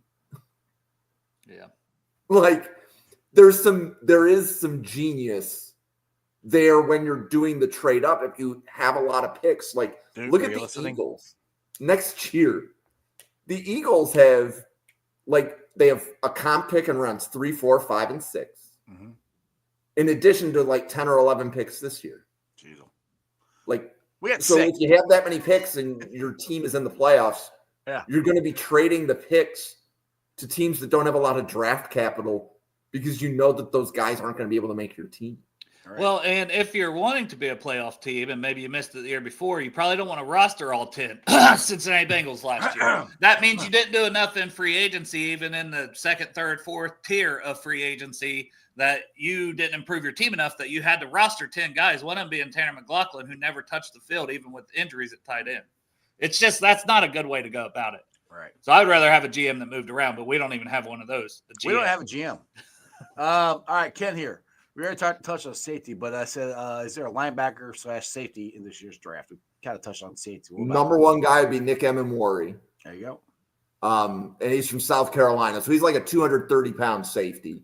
Yeah. There is some genius there when you're doing the trade up. If you have a lot of picks, look at the Eagles next year. The Eagles have they have a comp pick in rounds 3, 4, 5, and 6. In addition to 10 or 11 picks this year. Jeez. We had 6. If you have that many picks and your team is in the playoffs, you're going to be trading the picks to teams that don't have a lot of draft capital because you know that those guys aren't going to be able to make your team. Right. Well, and if you're wanting to be a playoff team and maybe you missed it the year before, you probably don't want to roster all 10 Cincinnati Bengals last year. That means you didn't do enough in free agency, even in the 2nd, 3rd, 4th tier of free agency, that you didn't improve your team enough that you had to roster 10 guys, one of them being Tanner McLaughlin, who never touched the field, even with injuries at tight end. It's just that's not a good way to go about it. Right. So I'd rather have a GM that moved around, but we don't even have one of those. We don't have a GM. All right, Ken here. We already touched on safety, but I said, is there a linebacker / safety in this year's draft? We kind of touched on safety. Number one guy would be Nick Emmanwori. There you go. And he's from South Carolina. So he's like a 230-pound safety.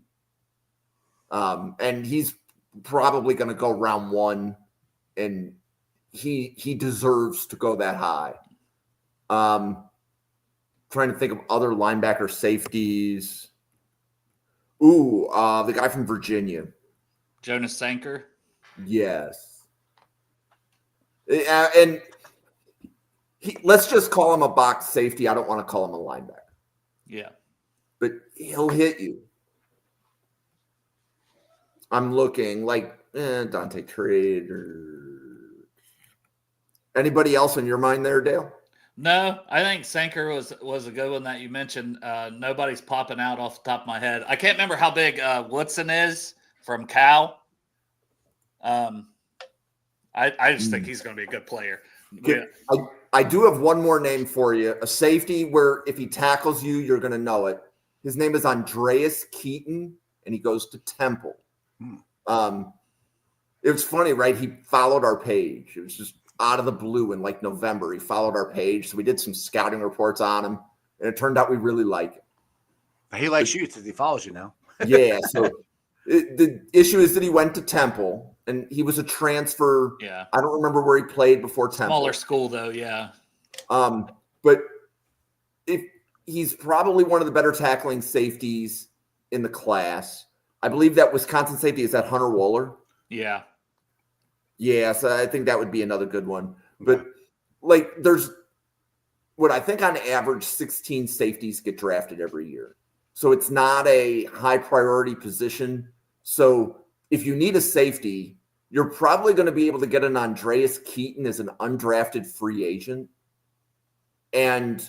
And he's probably going to go round 1. And he deserves to go that high. Trying to think of other linebacker safeties. The guy from Virginia. Jonas Sanker. Yes. And let's just call him a box safety. I don't want to call him a linebacker. Yeah. But he'll hit you. I'm looking like Dante Trade or anybody else in your mind there, Dale? No, I think Sanker was a good one that you mentioned. Nobody's popping out off the top of my head. I can't remember how big Woodson is from Cal. I just think he's going to be a good player. Yeah. I do have one more name for you. A safety where if he tackles you, you're going to know it. His name is Andreas Keaton, and he goes to Temple. It was funny, right? He followed our page. It was just out of the blue in like November. He followed our page. So we did some scouting reports on him, and it turned out we really like him. He likes you because he follows you now. Yeah. So the issue is that he went to Temple, and he was a transfer. Yeah. I don't remember where he played before Temple. Smaller school, though. Yeah. But if he's probably one of the better tackling safeties in the class. I believe that Wisconsin safety is that Hunter Wohler. Yeah. Yeah, so I think that would be another good one. But like there's what I think on average 16 safeties get drafted every year. So it's not a high priority position. So if you need a safety, you're probably going to be able to get an Andreas Keaton as an undrafted free agent. And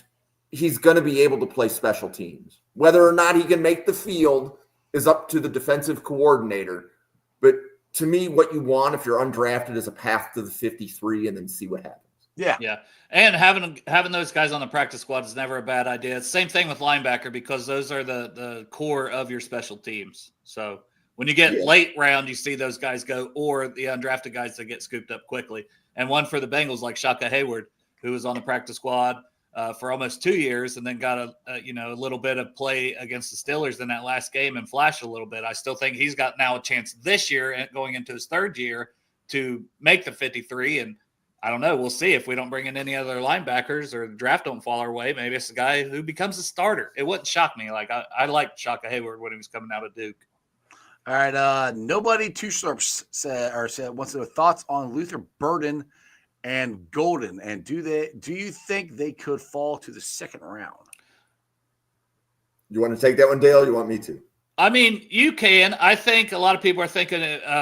he's going to be able to play special teams. Whether or not he can make the field is up to the defensive coordinator. But to me, what you want if you're undrafted is a path to the 53 and then see what happens. Yeah. Yeah. And having those guys on the practice squad is never a bad idea. Same thing with linebacker because those are the core of your special teams. So when you get late round, you see those guys go, or the undrafted guys that get scooped up quickly. And one for the Bengals, like Shaka Hayward, who was on the practice squad for almost 2 years and then got a little bit of play against the Steelers in that last game and flashed a little bit. I still think he's got now a chance this year and going into his third year to make the 53. And I don't know. We'll see if we don't bring in any other linebackers or the draft don't fall our way. Maybe it's a guy who becomes a starter. It wouldn't shock me. Like I liked Shaka Hayward when he was coming out of Duke. All right. Nobody Two Slurps said wants to know thoughts on Luther Burden and Golden, and do you think they could fall to the second round? You want to take that one, Dale? You want me to? I mean, you can. I think a lot of people are thinking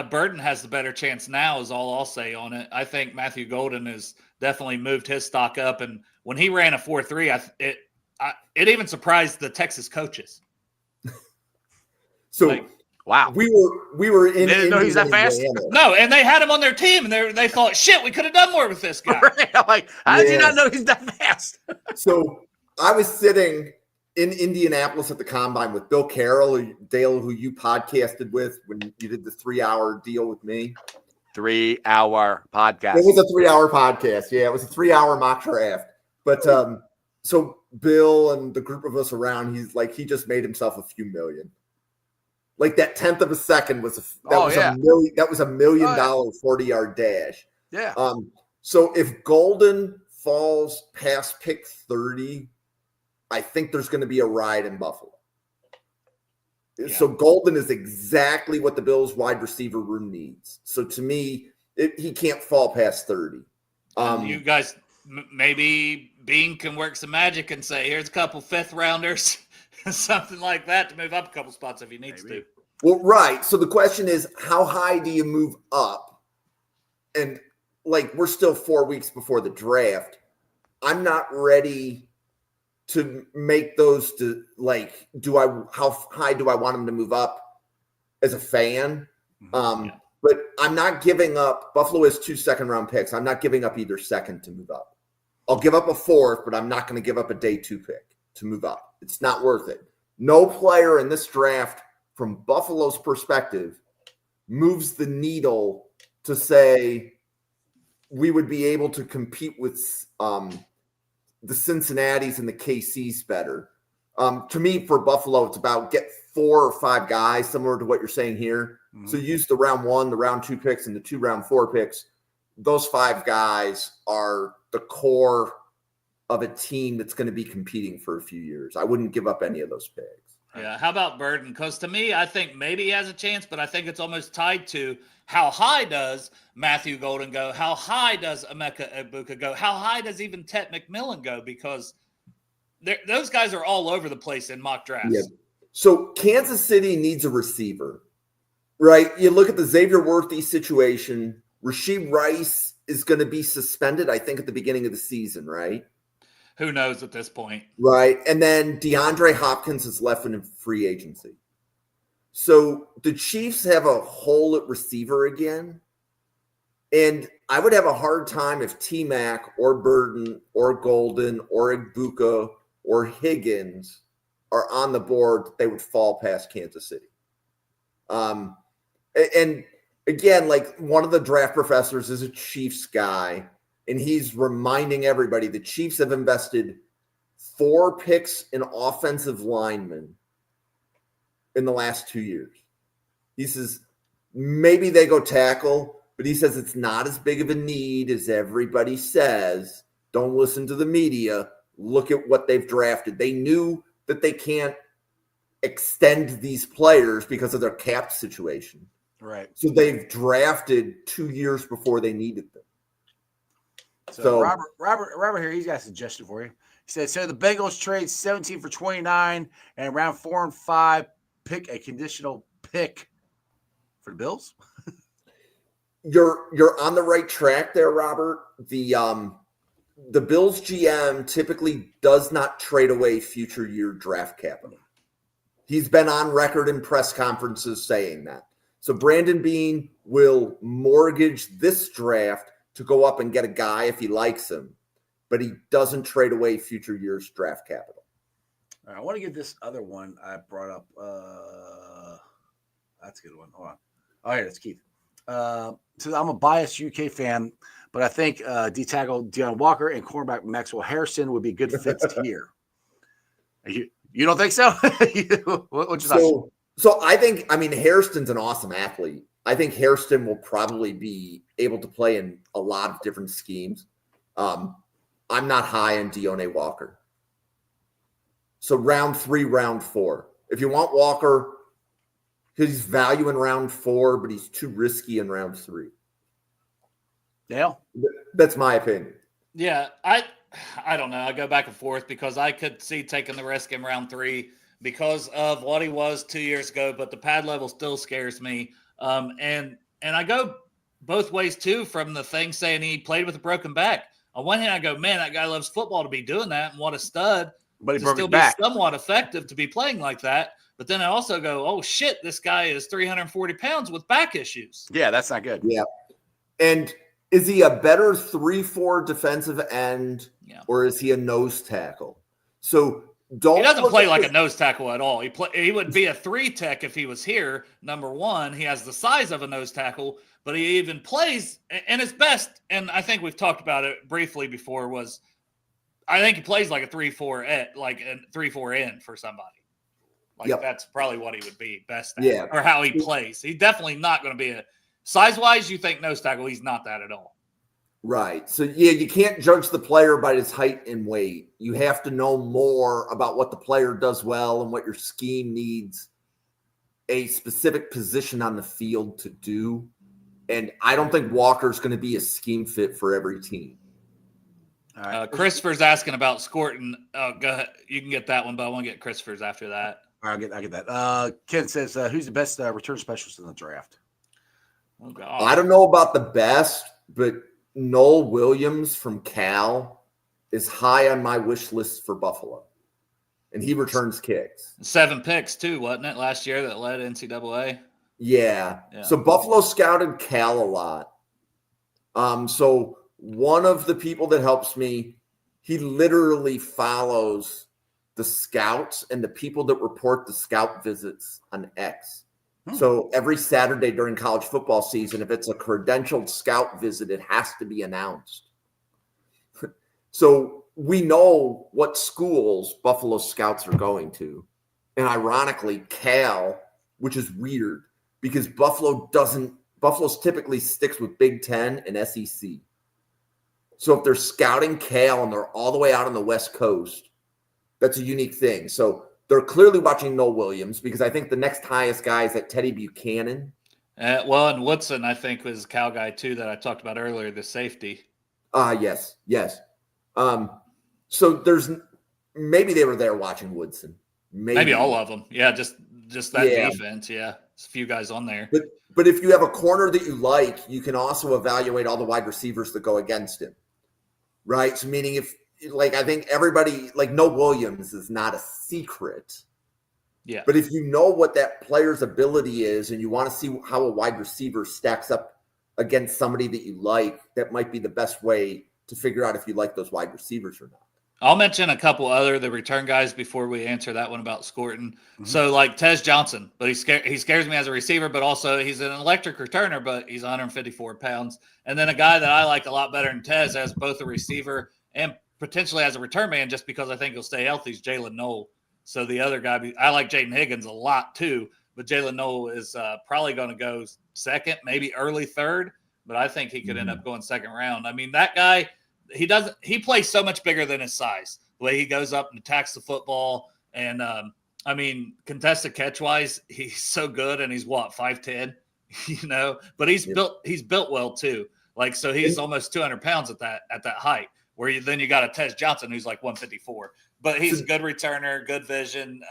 Burden has the better chance now is all I'll say on it. I think Matthew Golden has definitely moved his stock up. And when he ran a 4.3, it even surprised the Texas coaches. So wow. We were in. They didn't know he's that fast? No, and they had him on their team, and they thought, shit, we could have done more with this guy. Right? I'm like, how did you not know he's that fast? So I was sitting in Indianapolis at the Combine with Bill Carroll, Dale, who you podcasted with when you did the 3-hour deal with me. 3-hour podcast. It was a 3-hour podcast. Yeah, it was a 3-hour mock draft. But so Bill and the group of us around, he just made himself a few million. Like that 10th of a second was a $1 million 40-yard dash. Yeah. So if Golden falls past pick 30, I think there's going to be a ride in Buffalo. Yeah. So Golden is exactly what the Bills wide receiver room needs. So to me, he can't fall past 30. You guys, maybe Bean can work some magic and say, here's a couple 5th rounders, something like that to move up a couple spots if he needs to. Well, right. So the question is, how high do you move up? And we're still 4 weeks before the draft. I'm not ready to make those how high do I want him to move up as a fan? But I'm not giving up. Buffalo has 2 second-round picks. I'm not giving up either second to move up. I'll give up a 4th, but I'm not going to give up a day 2 pick to move up. It's not worth it. No player in this draft, from Buffalo's perspective, moves the needle to say we would be able to compete with the Cincinnatis and the KCs better. To me, for Buffalo, it's about get 4 or 5 guys, similar to what you're saying here. Mm-hmm. So use the round 1, the round 2 picks, and the 2 round 4 picks. Those 5 guys are the core of a team that's going to be competing for a few years. I wouldn't give up any of those picks. Yeah. How about Burden? Because to me, I think maybe he has a chance, but I think it's almost tied to how high does Matthew Golden go? How high does Emeka Egbuka go? How high does even Tet McMillan go? Because those guys are all over the place in mock drafts. Yeah. So Kansas City needs a receiver, right? You look at the Xavier Worthy situation. Rashee Rice is going to be suspended, I think, at the beginning of the season, right? Who knows at this point? Right. And then DeAndre Hopkins is left in free agency. So the Chiefs have a hole at receiver again. And I would have a hard time if T-Mac or Burden or Golden or Egbuka or Higgins are on the board, they would fall past Kansas City. And again, like one of the draft professors is a Chiefs guy. And he's reminding everybody the Chiefs have invested 4 picks in offensive linemen in the last 2 years. He says maybe they go tackle, but he says it's not as big of a need as everybody says. Don't listen to the media. Look at what they've drafted. They knew that they can't extend these players because of their cap situation. Right. So they've drafted 2 years before they needed them. So Robert here, he's got a suggestion for you. He said, so the Bengals trade 17 for 29 and round 4 and 5 pick a conditional pick for the Bills. You're on the right track there, Robert. The Bills GM typically does not trade away future year draft capital. He's been on record in press conferences saying that. So Brandon Beane will mortgage this draft to go up and get a guy if he likes him, but he doesn't trade away future years draft capital. All right, I want to get this other one I brought up. That's a good one. Hold on. Oh, yeah, that's Keith. So I'm a biased UK fan, but I think D-tackle Deion Walker and cornerback Maxwell Harrison would be good fits here. You don't think so? So I think, Hairston's an awesome athlete. I think Hairston will probably be able to play in a lot of different schemes. I'm not high on Deontay Walker. So round 3, round 4. If you want Walker, he's value in round 4, but he's too risky in round 3. Dale? That's my opinion. Yeah, I don't know. I go back and forth because I could see taking the risk in round 3 because of what he was 2 years ago, but the pad level still scares me. And I go both ways too, from the thing saying he played with a broken back. On one hand, I go, man, that guy loves football to be doing that, and what a stud. But he to broke still his back. Be somewhat effective to be playing like that. But then I also go, oh shit, this guy is 340 pounds with back issues. Yeah, that's not good. Yeah. And is he a better 3-4 defensive end, or is he a nose tackle? So he doesn't play like a nose tackle at all. He would be a 3 tech if he was here. Number one, he has the size of a nose tackle, but he even plays, and his best, and I think we've talked about it briefly before, was I think he plays like a 3-4 like a 3-4 end for somebody. That's probably what he would be best at, or how he plays. He's definitely not going to be a size-wise. You think nose tackle? He's not that at all. Right. So, you can't judge the player by his height and weight. You have to know more about what the player does well and what your scheme needs a specific position on the field to do. And I don't think Walker's going to be a scheme fit for every team. All right. Christopher's asking about Scorton. Go ahead. You can get that one, but I want to get Christopher's after that. All right, I get that. Ken says, who's the best return specialist in the draft? Oh, God. I don't know about the best, but Noel Williams from Cal is high on my wish list for Buffalo. And he returns kicks. 7 picks, too, wasn't it, last year that led NCAA? Yeah. So Buffalo scouted Cal a lot. So one of the people that helps me, he literally follows the scouts and the people that report the scout visits on X. So every Saturday during college football season, if it's a credentialed scout visit, it has to be announced. So we know what schools Buffalo Scouts are going to. And ironically, Cal, which is weird because Buffalo's typically sticks with Big Ten and SEC. So if they're scouting Cal and they're all the way out on the West Coast, that's a unique thing. So they're clearly watching Noel Williams because I think the next highest guy is at Teddy Buchanan. Well, and Woodson, I think, was a Cal guy too that I talked about earlier, the safety. Yes. So there's maybe they were there watching Woodson. Maybe all of them. Yeah, just that defense. Yeah, there's a few guys on there. But if you have a corner that you like, you can also evaluate all the wide receivers that go against him, right? So meaning if I think everybody Noel Williams is not a secret. Yeah. But if you know what that player's ability is and you want to see how a wide receiver stacks up against somebody that you like, that might be the best way to figure out if you like those wide receivers or not. I'll mention a couple the return guys before we answer that one about Scorton. Mm-hmm. So like Tez Johnson, but he scares me as a receiver, but also he's an electric returner, but he's 154 pounds. And then a guy that I like a lot better than Tez as both a receiver and potentially as a return man, just because I think he'll stay healthy, is Jalen Noel. So the other guy, I like Jaden Higgins a lot too, but Jalen Noel is probably going to go second, maybe early third, but I think he could end up going second round. I mean, that guy, he plays so much bigger than his size. The way he goes up and attacks the football. And I mean, contested catch wise, he's so good. And he's 5'10", but he's built well too. So he's almost 200 pounds at that height, where you got a Tez Johnson who's like 154, but he's a good returner, good vision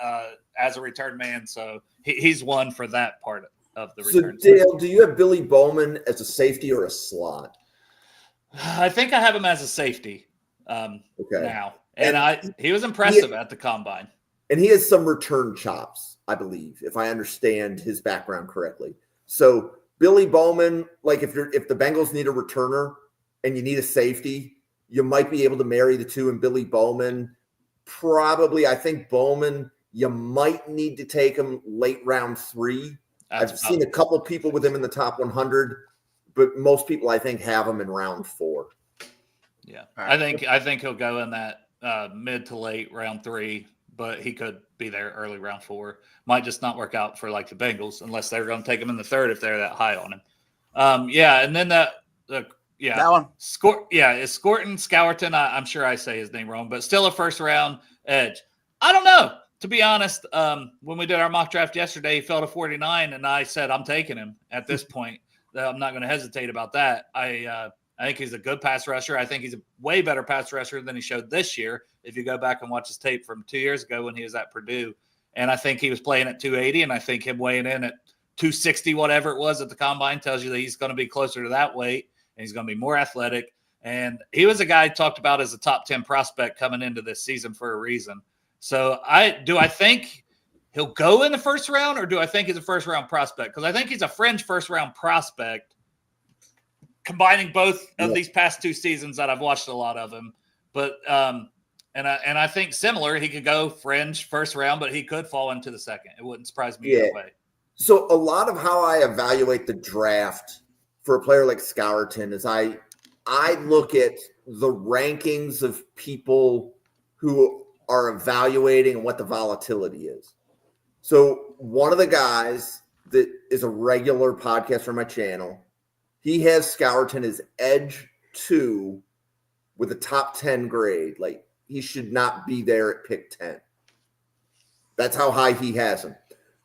as a return man. So he's one for that part of the return. So Dale, do you have Billy Bowman as a safety or a slot? I think I have him as a safety now. And he was impressive at the combine. And he has some return chops, I believe, if I understand his background correctly. So Billy Bowman, if the Bengals need a returner and you need a safety, you might be able to marry the two. And Billy Bowman, probably, I think Bowman, you might need to take him late round 3. I've seen a couple people with him in the top 100. But most people, I think, have him in round 4. Yeah, right. I think he'll go in that mid to late round 3, but he could be there early round 4. Might just not work out for the Bengals unless they're going to take him in the 3rd if they're that high on him. And then that one. Is Scorton Scourton. I'm sure I say his name wrong, but still a first round edge. I don't know. To be honest, when we did our mock draft yesterday, he fell to 49, and I said I'm taking him at this point. I'm not going to hesitate about that. I think he's a good pass rusher. I think he's a way better pass rusher than he showed this year. If you go back and watch his tape from 2 years ago when he was at Purdue, and I think he was playing at 280, and I think him weighing in at 260, whatever it was at the combine, tells you that he's going to be closer to that weight, and he's going to be more athletic. And he was a guy talked about as a top 10 prospect coming into this season for a reason. So I think he'll go in the first round, or do I think he's a first round prospect? Because I think he's a fringe first round prospect, combining both of these past 2 seasons that I've watched a lot of him. But and I think similar, he could go fringe first round, but he could fall into the second. It wouldn't surprise me either way. So a lot of how I evaluate the draft for a player like Scourton is I look at the rankings of people who are evaluating and what the volatility is. So one of the guys that is a regular podcast on my channel, he has Scourton as edge 2 with a top 10 grade. He should not be there at pick 10. That's how high he has him.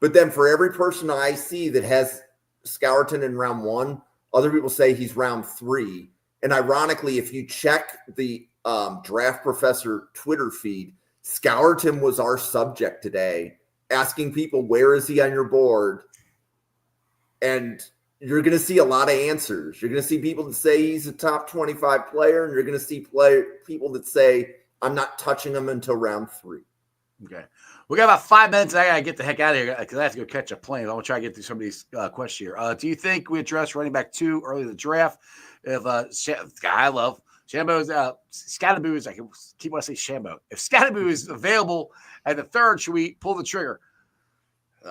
But then for every person I see that has Scourton in round 1, other people say he's round 3. And ironically, if you check the Draft Professor Twitter feed, Scourton was our subject today, asking people, where is he on your board? And you're going to see a lot of answers. You're going to see people that say he's a top 25 player, and you're going to see people that say, I'm not touching him until round 3. Okay. We got about 5 minutes. I got to get the heck out of here because I have to go catch a plane. I'm going to try to get through some of these questions here. Do you think we address running back 2 early in the draft? If I love Shambo's Scatterboo is, I keep wanting to say Shambo. If Scatterboo is available at the 3rd, should we pull the trigger?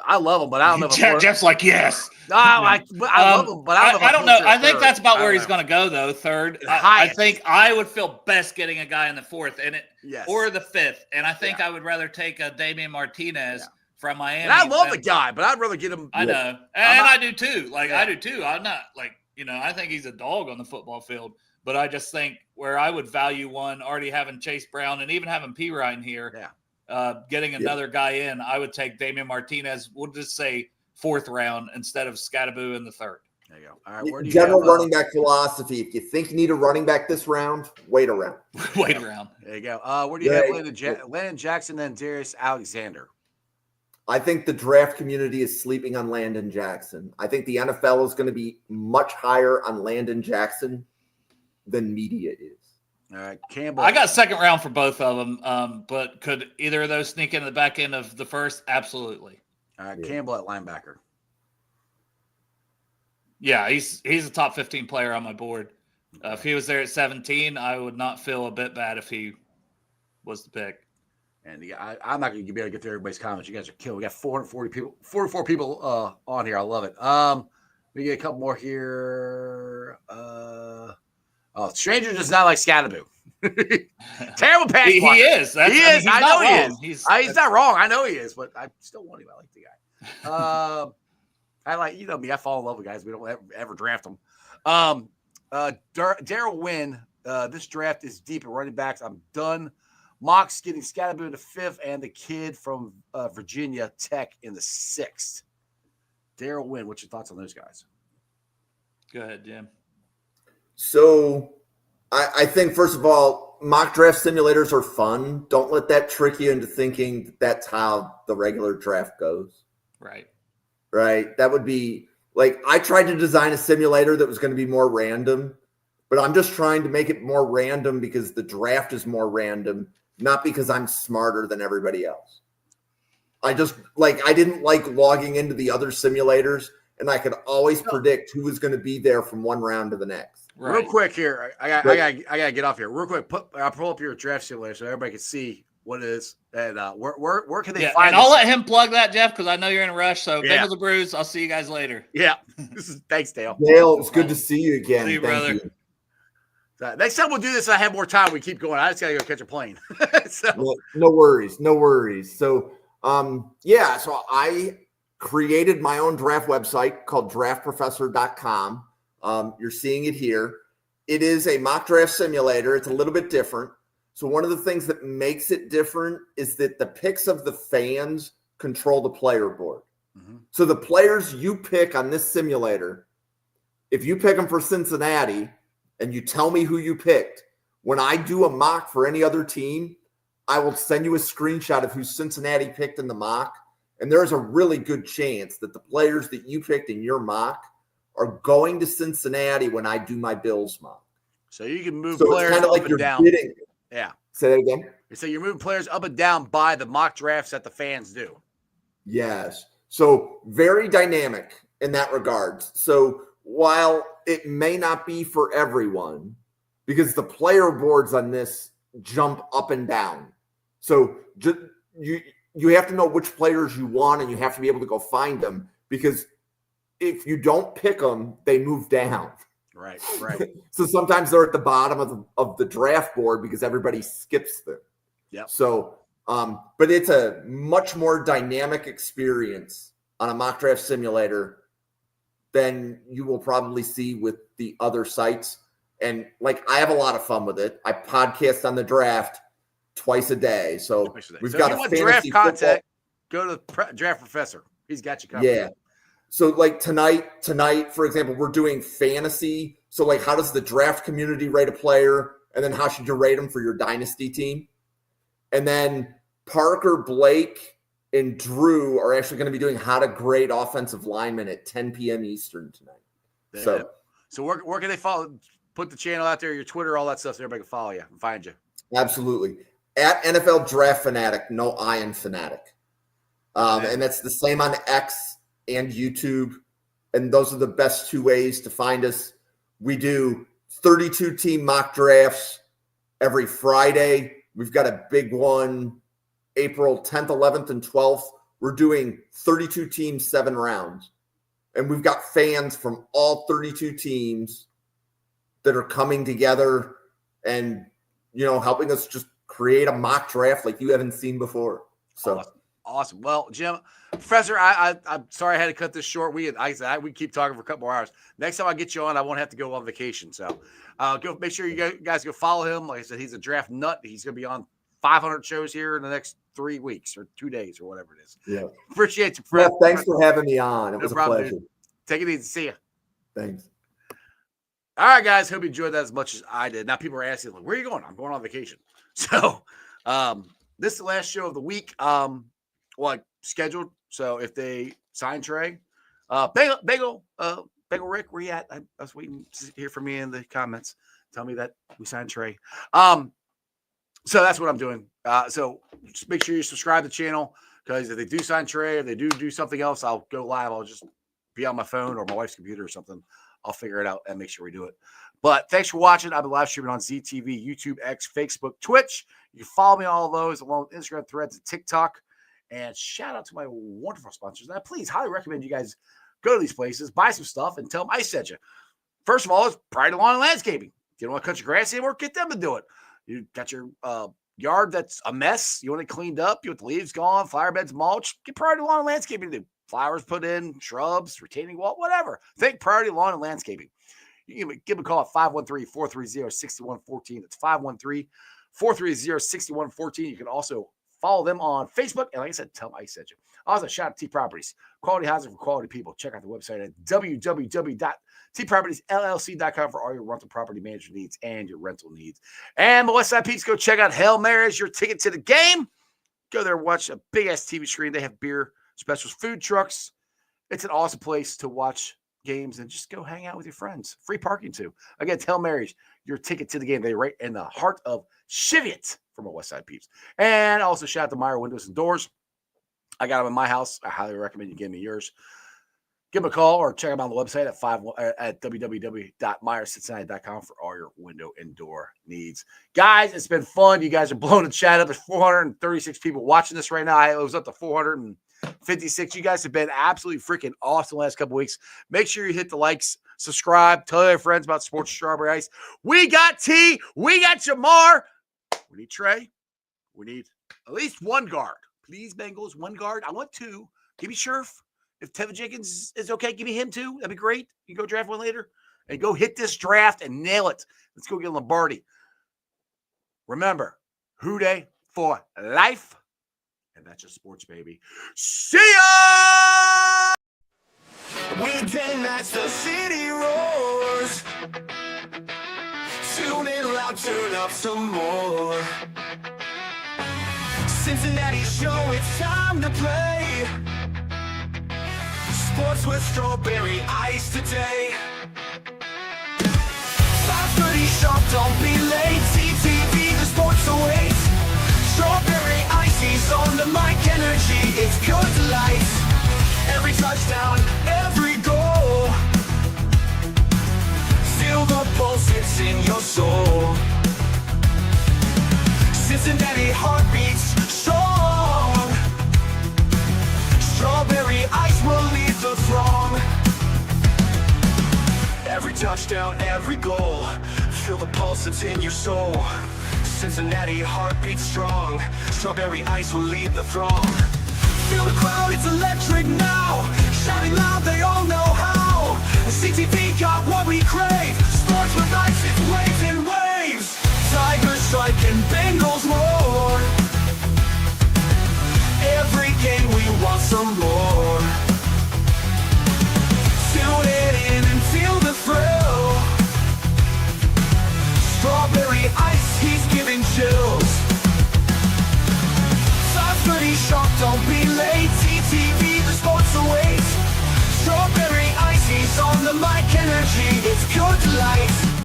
I love him, but I don't know. Jeff's like, yes. No, I love him, but I don't know. I think that's about where he's to going to go, though. Third, I highest. think I would feel best getting a guy in the fourth Yes. or the fifth, and I think I would rather take a Damian Martinez from Miami. And I love the guy, but I'd rather get him. I know, and I do too. I do too. I'm not I think he's a dog on the football field, but I just think where I would value one already having Chase Brown and even having P. Ryan here. Yeah. Getting another guy in, I would take Damian Martinez. We'll just say fourth round instead of Scatterboo in the third. There you go. All right, where do you general have, running back philosophy? If you think you need a running back this round, wait around. Wait around. There you go. Where do you have Landon Jackson and Darius Alexander? I think the draft community is sleeping on Landon Jackson. I think the NFL is going to be much higher on Landon Jackson than media is. All right, Campbell. I got second round for both of them, but could either of those sneak into the back end of the first? Absolutely. All right, Campbell at linebacker. Yeah, he's a top 15 player on my board. If he was there at 17, I would not feel a bit bad if he was the pick. And I'm not going to be able to get through everybody's comments. You guys are killing. We got 44 people on here. I love it. We get a couple more here. Stranger does not like Scatterboo. Terrible pass. He is. He is. I know he is. He's not wrong. I know he is, but I still want him. I like the guy. I like, me. I fall in love with guys. We don't ever draft them. Daryl Wynn. This draft is deep at running backs. I'm done. Mox getting Scatterboo in the 5th and the kid from Virginia Tech in the 6th. Daryl Wynn, what's your thoughts on those guys? Go ahead, Jim. So I think, first of all, mock draft simulators are fun. Don't let that trick you into thinking that's how the regular draft goes. Right. That would be like, I tried to design a simulator that was going to be more random, but I'm just trying to make it more random because the draft is more random, not because I'm smarter than everybody else. I didn't like logging into the other simulators, and I could always predict who was going to be there from one round to the next. Right. Real quick here, I gotta get off here. Real quick, I'll pull up your draft simulator so everybody can see what it is and where can they find? And I'll let him plug that, Jeff, because I know you're in a rush. So Bengals the Brews. I'll see you guys later. Yeah. Thanks, Dale. Dale, it's good to see you again. See you, brother. You. Next time we'll do this. I have more time. We keep going. I just gotta go catch a plane. No worries. So, so I created my own draft website called draftprofessor.com. You're seeing it here. It is a mock draft simulator. It's a little bit different. So one of the things that makes it different is that the picks of the fans control the player board. Mm-hmm. So the players you pick on this simulator, if you pick them for Cincinnati and you tell me who you picked, when I do a mock for any other team, I will send you a screenshot of who Cincinnati picked in the mock. And there's a really good chance that the players that you picked in your mock are going to Cincinnati when I do my Bills mock. So you can move players kind of up like and down. Bidding. Yeah. Say that again. So you're moving players up and down by the mock drafts that the fans do. Yes. So very dynamic in that regard. So while it may not be for everyone, because the player boards on this jump up and down. So you have to know which players you want, and you have to be able to go find them, because if you don't pick them, they move down. Right. So sometimes they're at the bottom of the draft board because everybody skips them. Yep. So, but it's a much more dynamic experience on a mock draft simulator than you will probably see with the other sites. And I have a lot of fun with it. I podcast on the draft twice a day. So we've got a fantasy draft content. Go to Draft Professor. He's got you covered. Yeah. So tonight, for example, we're doing fantasy. So how does the draft community rate a player? And then how should you rate them for your dynasty team? And then Parker, Blake, and Drew are actually going to be doing how to grade offensive linemen at 10 p.m. Eastern tonight. So where can they follow? Put the channel out there, your Twitter, all that stuff, so everybody can follow you and find you. Absolutely. At NFL Draft Fanatic, no I in Fanatic. And that's the same on X and YouTube. And those are the best two ways to find us. We do 32 team mock drafts every Friday. We've got a big one April 10th, 11th, and 12th. we're doing 32 teams, 7 rounds. And we've got fans from all 32 teams that are coming together and, helping us just create a mock draft like you haven't seen before. So awesome. Well, Jim, Professor, I'm sorry I had to cut this short. We keep talking for a couple more hours. Next time I get you on, I won't have to go on vacation. So go make sure you guys go follow him. Like I said, he's a draft nut. He's going to be on 500 shows here in the next 3 weeks or 2 days or whatever it is. Yeah. Appreciate you, Fred. Thanks for having me on. It was a pleasure. Dude. Take it easy. See ya. Thanks. All right, guys. Hope you enjoyed that as much as I did. Now people are asking, like, where are you going? I'm going on vacation. So this is the last show of the week. Scheduled. So if they sign Trey, Bagel Rick, where you at? I was waiting to hear from you in the comments. Tell me that we signed Trey. So that's what I'm doing. So just make sure you subscribe to the channel, because if they do sign Trey or they do something else, I'll go live. I'll just be on my phone or my wife's computer or something. I'll figure it out and make sure we do it. But thanks for watching. I've been live streaming on ZTV, YouTube, X, Facebook, Twitch. You can follow me on all of those, along with Instagram, Threads, and TikTok. And shout out to my wonderful sponsors. And I please highly recommend you guys go to these places, buy some stuff, and tell them I sent you. First of all, it's Priority Lawn and Landscaping. If you don't want to cut your grass anymore, get them to do it. You got your yard that's a mess. You want it cleaned up. You want the leaves gone, flower beds mulched. Get Priority Lawn and Landscaping to do. Flowers put in, shrubs, retaining wall, whatever. Think Priority Lawn and Landscaping. You can give them a call at 513-430-6114. That's 513-430-6114. You can also follow them on Facebook. And like I said, tell them I sent you. Also, shout out to T Properties. Quality housing for quality people. Check out the website at www.tpropertiesllc.com for all your rental property management needs and your rental needs. And the Westside Peeps, go check out Hail Mary's, your ticket to the game. Go there, watch a big-ass TV screen. They have beer specials, food trucks. It's an awesome place to watch games and just go hang out with your friends. Free parking too. Again, Hail Mary's, your ticket to the game. They're right in the heart of Cheviot from a Westside Peeps. And also shout out to Meyer Windows and Doors. I got them in my house. I highly recommend you give me yours. Give them a call or check them out on the website at www.meyercincinnati.com for all your window and door needs. Guys, it's been fun. You guys are blowing the chat up. There's 436 people watching this right now. I was up to 456. You guys have been absolutely freaking awesome the last couple weeks. Make sure you hit the likes, subscribe, tell your friends about Sports Strawberry Ice. We got T. We got Jamar. We need Trey. We need at least one guard. Please, Bengals, one guard. I want 2. Give me Scherf. If Tevin Jenkins is okay, give me him too. That'd be great. You can go draft one later and go hit this draft and nail it. Let's go get Lombardi. Remember, Houday for life. And that's just sports, baby. See ya! We dance the city roars. Tune in loud, turn up some more. Cincinnati show, it's time to play. Sports with Strawberry Ice today. 5:30 sharp, don't be late. CTV, the sports awaits. Strawberry Icy's on the mic, energy, it's pure delight. Every touchdown, every goal. Feel the pulse, it's in your soul. Cincinnati heartbeats strong. Strawberry Ice will lead the throng. Every touchdown, every goal. Feel the pulse, it's in your soul. Cincinnati heartbeat strong. Strawberry Ice will lead the throng. Feel the crowd, it's electric now. Shouting loud, they all know how. The CTV got what we crave. Sports with ice, it's waves and waves. Tigers strike and Bengals roar. Every game we want some more. Tune it in and feel the thrill. Strawberry Ice, he's giving chills. 5:30 sharp, don't be late. TTV, the sports awaits. Strawberry Ice, he's on the mic, energy, it's pure delight.